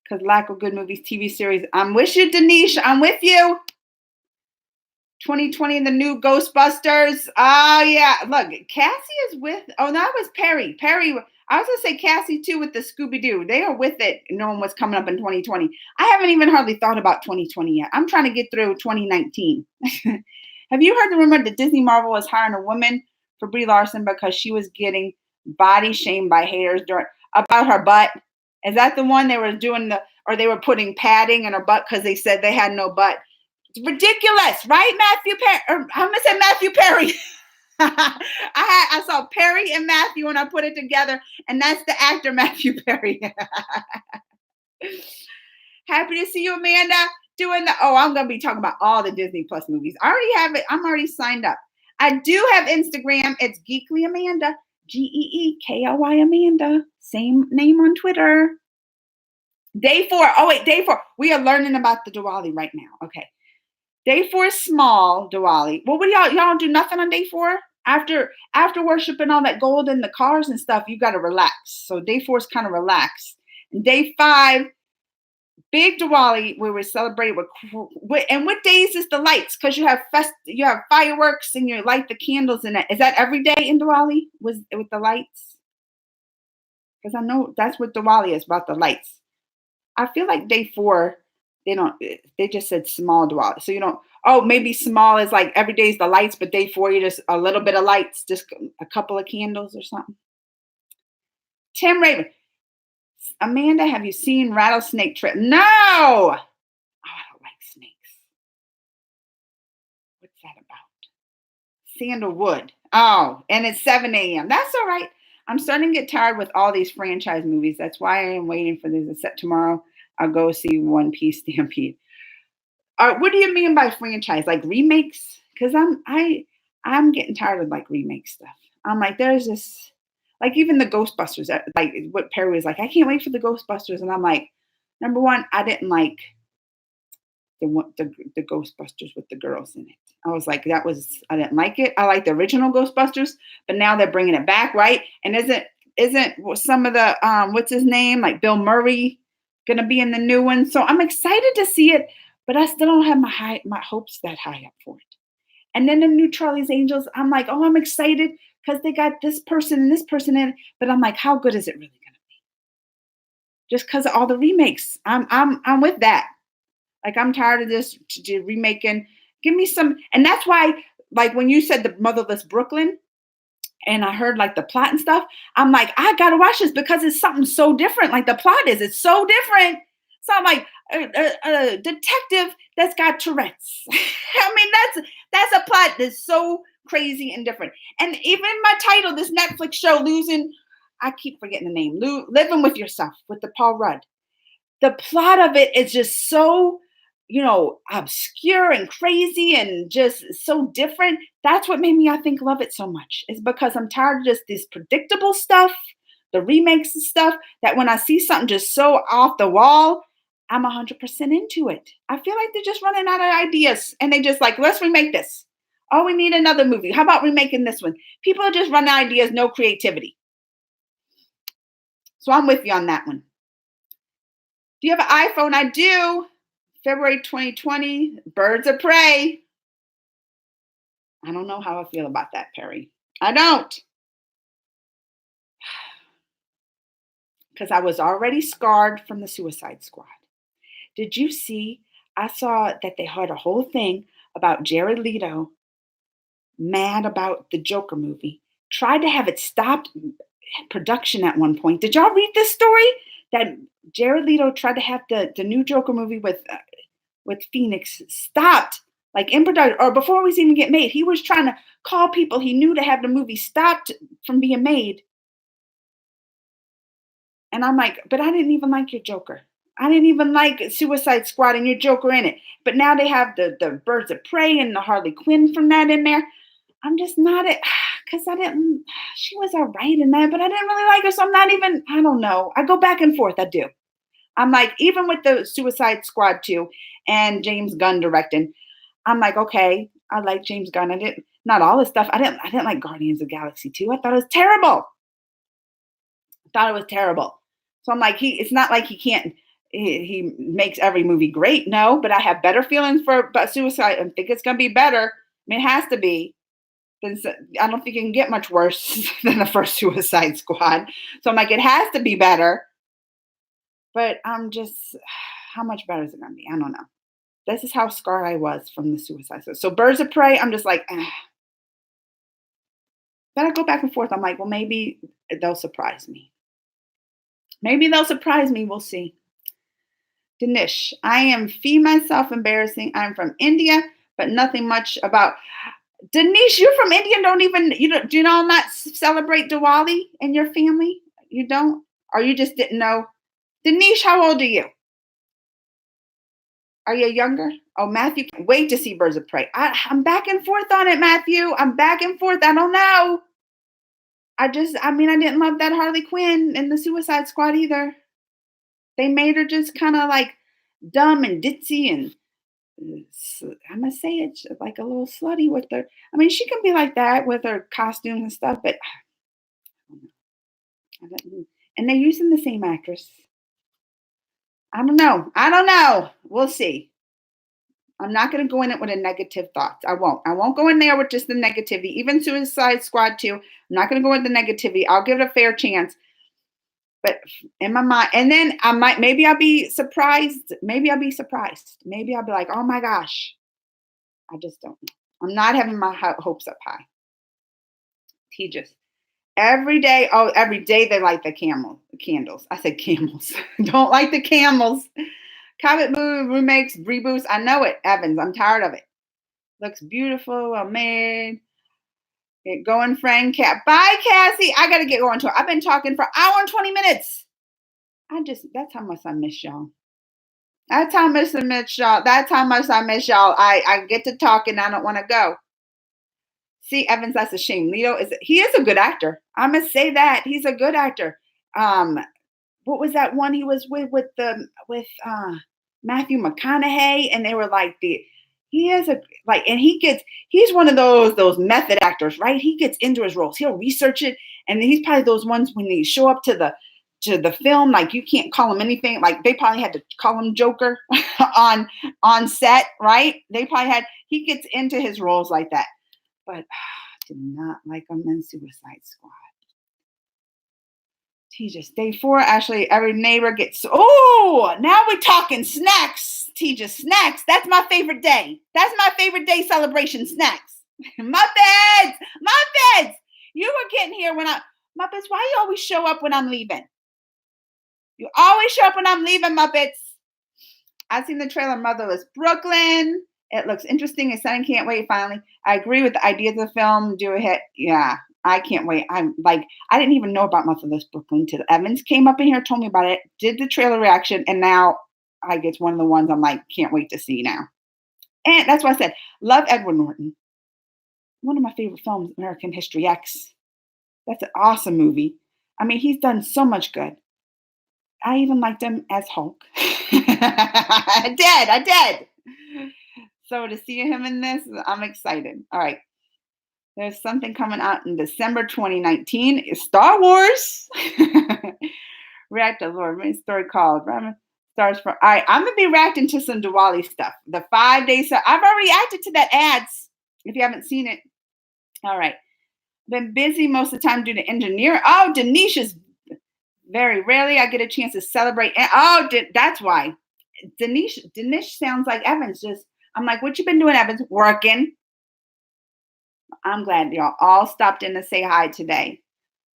because lack of good movies, TV series. I'm with you, Denise. I'm with you. 2020, the new Ghostbusters. Oh, yeah. Look, Cassie is with, oh, that was Perry. Perry, I was going to say Cassie too with the Scooby-Doo. They are with it knowing what's coming up in 2020. I haven't even hardly thought about 2020 yet. I'm trying to get through 2019. Have you heard the rumor that Disney Marvel was hiring a woman for Brie Larson because she was getting body shamed by haters about her butt? Is that the one they were doing or they were putting padding in her butt because they said they had no butt? It's ridiculous, right, Matthew Perry? I'm gonna say Matthew Perry. I saw Perry and Matthew and I put it together, and that's the actor Matthew Perry. Happy to see you, Amanda. I'm gonna be talking about all the Disney Plus movies. I already have it. I'm already signed up. I do have Instagram. It's Geekly Amanda. GeeKly Amanda. Same name on Twitter. Day 4. Oh wait, day 4. We are learning about the Diwali right now. Okay. Day 4 is small Diwali. Well, what do y'all don't do nothing on day 4? After worshiping all that gold in the cars and stuff, you got to relax. So day 4 is kind of relaxed. And day 5, big Diwali, where we celebrate and what days is the lights? Because you have fireworks and you light the candles in it. Is that every day in Diwali with the lights? Because I know that's what Diwali is, about the lights. I feel like day 4, they just said small Diwali. So you don't, maybe small is like every day is the lights, but day 4, you just a little bit of lights, just a couple of candles or something. Tim Raven. Amanda, have you seen Rattlesnake Trip? No! Oh, I don't like snakes. What's that about? Sandalwood. Oh, and it's 7 a.m. That's all right. I'm starting to get tired with all these franchise movies. That's why I am waiting for this. Except tomorrow, I'll go see One Piece Stampede. What do you mean by franchise? Like remakes? Because I'm getting tired of like remake stuff. I'm like, there's this Like even the Ghostbusters, like what Perry was like, I can't wait for the Ghostbusters. And I'm like, number one, I didn't like the Ghostbusters with the girls in it. I was like, I didn't like it. I like the original Ghostbusters, but now they're bringing it back, right? And isn't some of the what's his name, like Bill Murray, gonna be in the new one? So I'm excited to see it, but I still don't have my hopes that high up for it. And then the new Charlie's Angels, I'm like, oh, I'm excited because they got this person and this person in it, but I'm like, how good is it really gonna be? Just because of all the remakes, I'm with that. Like I'm tired of this remaking. Give me some, and that's why, like when you said the Motherless Brooklyn, and I heard like the plot and stuff, I'm like, I gotta watch this because it's something so different. Like the plot it's so different. So I'm like a detective that's got Tourette's. I mean, that's a plot that's so crazy and different. And even my title, this Netflix show, I keep forgetting the name, Living with Yourself with the Paul Rudd. The plot of it is just so, obscure and crazy and just so different. That's what made me, I think, love it so much. It's because I'm tired of just this predictable stuff, the remakes and stuff, that when I see something just so off the wall, I'm 100% into it. I feel like they're just running out of ideas and they just like, let's remake this. Oh, we need another movie. How about remaking this one? People are just running out of ideas, no creativity. So I'm with you on that one. Do you have an iPhone? I do. February 2020, Birds of Prey. I don't know how I feel about that, Perry. I don't. Because I was already scarred from the Suicide Squad. Did you see? I saw that they had a whole thing about Jared Leto mad about the Joker movie. Tried to have it stopped production at one point. Did y'all read this story? That Jared Leto tried to have the new Joker movie with Phoenix stopped, like in production, or before it was even get made. He was trying to call people he knew to have the movie stopped from being made. And I'm like, but I didn't even like your Joker. I didn't even like Suicide Squad and your Joker in it. But now they have the Birds of Prey and the Harley Quinn from that in there. I'm just not it, because she was all right in that, but I didn't really like her. So I'm not even, I don't know. I go back and forth. I do. I'm like, even with the Suicide Squad 2 and James Gunn directing, I'm like, okay, I like James Gunn. I didn't, not all this stuff. I didn't like Guardians of the Galaxy 2. I thought it was terrible. So I'm like, it's not like he can't, he makes every movie great. No, but I have better feelings for Suicide. I think it's going to be better. I mean, it has to be. I don't think it can get much worse than the first Suicide Squad. So I'm like, it has to be better. But I'm just, how much better is it going to be? I don't know. This is how scarred I was from the Suicide Squad. So Birds of Prey, I'm just like, Then I go back and forth. I'm like, well, maybe they'll surprise me. We'll see. Danish, I am myself embarrassing. I'm from India, but nothing much about. Denise, you're from India. Do you not celebrate Diwali in your family? You don't? Or you just didn't know? Denise, how old are you? Are you younger? Oh, Matthew, can't wait to see Birds of Prey. I'm back and forth on it, Matthew. I'm back and forth. I don't know. I didn't love that Harley Quinn in the Suicide Squad either. They made her just kind of like dumb and ditzy, and I'm gonna say it's like a little slutty with her. I mean, she can be like that with her costumes and stuff, but and they're using the same actress. I don't know. We'll see. I'm not going to go in it with a negative thoughts. I won't go in there with just the negativity. Even Suicide Squad 2, I'm not going to go with the negativity. I'll give it a fair chance. But in my mind, and then maybe I'll be surprised. Maybe I'll be like, oh my gosh. I just don't know. I'm not having my hopes up high. Every day they light the candles. I said camels. Don't like the camels. Comet movie remakes, reboots. I know it, Evans. I'm tired of it. Looks beautiful. Well made. Get going, friend. Bye, Cassie. I got to get going to her. I've been talking for an hour and 20 minutes. That's how much I miss y'all. That's how much I miss y'all. I get to talk and I don't want to go. See, Evans, that's a shame. Leo he is a good actor. I'm gonna say that he's a good actor. Um, what was that one he was with Matthew McConaughey, and they were like he is a like, and he's one of those method actors, right? He gets into his roles. He'll research it, and he's probably those ones when they show up to the film, like you can't call him anything. Like they probably had to call him Joker on set, right? He gets into his roles like that. But I did not like him in Suicide Squad. Tejas, day 4, actually, every neighbor gets. Oh, now we're talking snacks. Tejas, snacks. That's my favorite day. That's my favorite day celebration, snacks. Muppets. You were getting here Muppets, why you always show up when I'm leaving? You always show up when I'm leaving, Muppets. I've seen the trailer, Motherless Brooklyn. It looks interesting. Exciting. Can't wait. Finally, I agree with the idea of the film. Do a hit. Yeah, I can't wait. I didn't even know about Motherless Brooklyn till Evans came up in here, told me about it, did the trailer reaction, and now it's one of the ones I'm like, can't wait to see now. And that's why I said, love Edward Norton. One of my favorite films, American History X. That's an awesome movie. I mean, he's done so much good. I even liked him as Hulk. I did. So to see him in this, I'm excited. All right. There's something coming out in December 2019. It's Star Wars. React to Lord. My story called Stars for. All right. I'm going to be reacting to some Diwali stuff. The 5 days. I've already reacted to that ads. If you haven't seen it. All right. Been busy most of the time due to engineering. Oh, Denise is very rarely I get a chance to celebrate. Oh, that's why. Denise sounds like Evans. I'm like, what you been doing, Evans? Working. I'm glad y'all all stopped in to say hi today.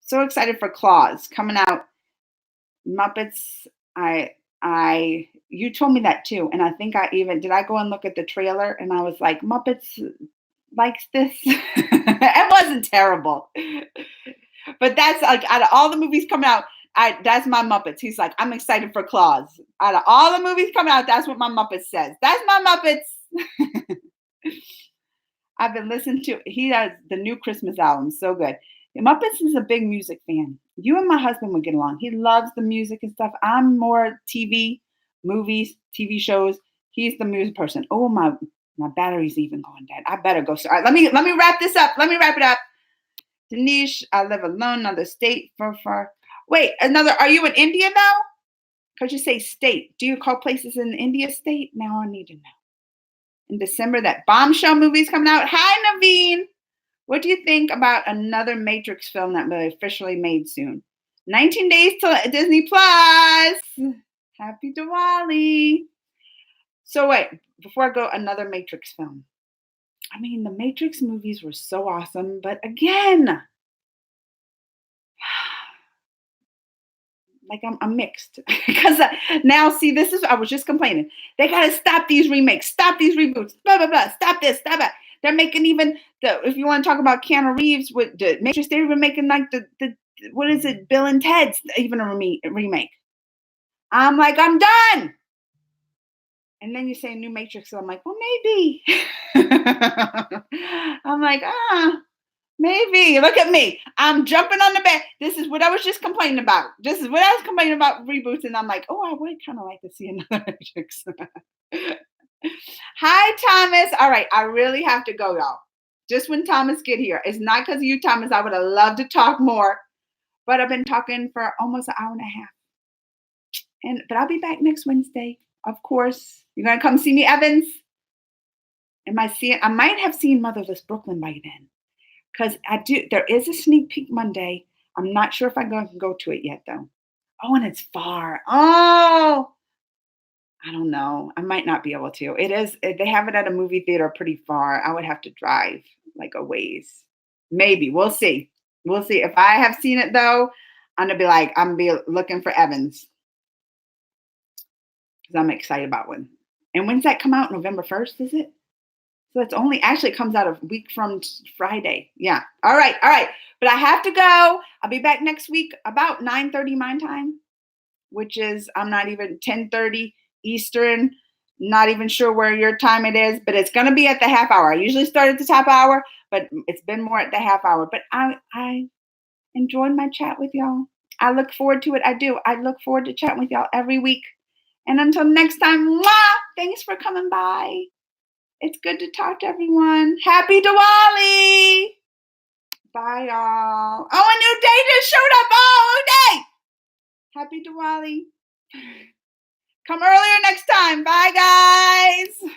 So excited for Claus coming out. Muppets. You told me that too, and I think did I go and look at the trailer, and I was like, Muppets likes this. It wasn't terrible, but that's like out of all the movies coming out. That's my Muppets. He's like, I'm excited for Claus. Out of all the movies coming out, that's what my Muppets says. That's my Muppets. I've been listening to, he does the new Christmas album. So good. Muppets is a big music fan. You and my husband would get along. He loves the music and stuff. I'm more TV, movies, TV shows. He's the music person. Oh, my battery's even going dead. I better go. All right, let me wrap this up. Let me wrap it up. Denise, I live alone, another state far. Wait, are you in India now? Because you say state. Do you call places in India state? Now I need to know. In December, that Bombshell movie's coming out. Hi, Naveen. What do you think about another Matrix film that will be officially made soon? 19 days till Disney Plus. Happy Diwali. So wait, before I go, another Matrix film. I mean, the Matrix movies were so awesome, but again, like I'm mixed because now see, I was just complaining. They got to stop these remakes, stop these reboots, blah, blah, blah, stop this, stop that. They're making even if you want to talk about Keanu Reeves with the Matrix, they're even making like the what is it, Bill and Ted's even a remake. I'm like, I'm done. And then you say new Matrix, so I'm like, well, maybe. I'm like, maybe. Look at me. I'm jumping on the bed. This is what I was just complaining about. This is what I was complaining about reboots. And I'm like, oh, I would kind of like to see another Matrix. Hi, Thomas. All right. I really have to go, y'all. Just when Thomas get here. It's not because of you, Thomas. I would have loved to talk more. But I've been talking for almost an hour and a half. But I'll be back next Wednesday. Of course. You're going to come see me, Evans? I might have seen Motherless Brooklyn by then. Because there is a sneak peek Monday. I'm not sure if I'm going to go to it yet, though. Oh, and it's far. Oh, I don't know. I might not be able to. It is. They have it at a movie theater pretty far. I would have to drive like a ways. Maybe. We'll see. We'll see. If I have seen it, though, I'm going to be looking for Evans. Because I'm excited about one. And when's that come out? November 1st, is it? So it's it comes out a week from Friday. Yeah. All right. But I have to go. I'll be back next week about 9:30 my time, which is, I'm not even 10:30 Eastern. Not even sure where your time it is, but it's going to be at the half hour. I usually start at the top hour, but it's been more at the half hour. But I enjoyed my chat with y'all. I look forward to it. I do. I look forward to chatting with y'all every week. And until next time, mwah, thanks for coming by. It's good to talk to everyone. Happy Diwali! Bye, y'all. Oh, a new day just showed up. Oh, day! Happy Diwali. Come earlier next time. Bye, guys.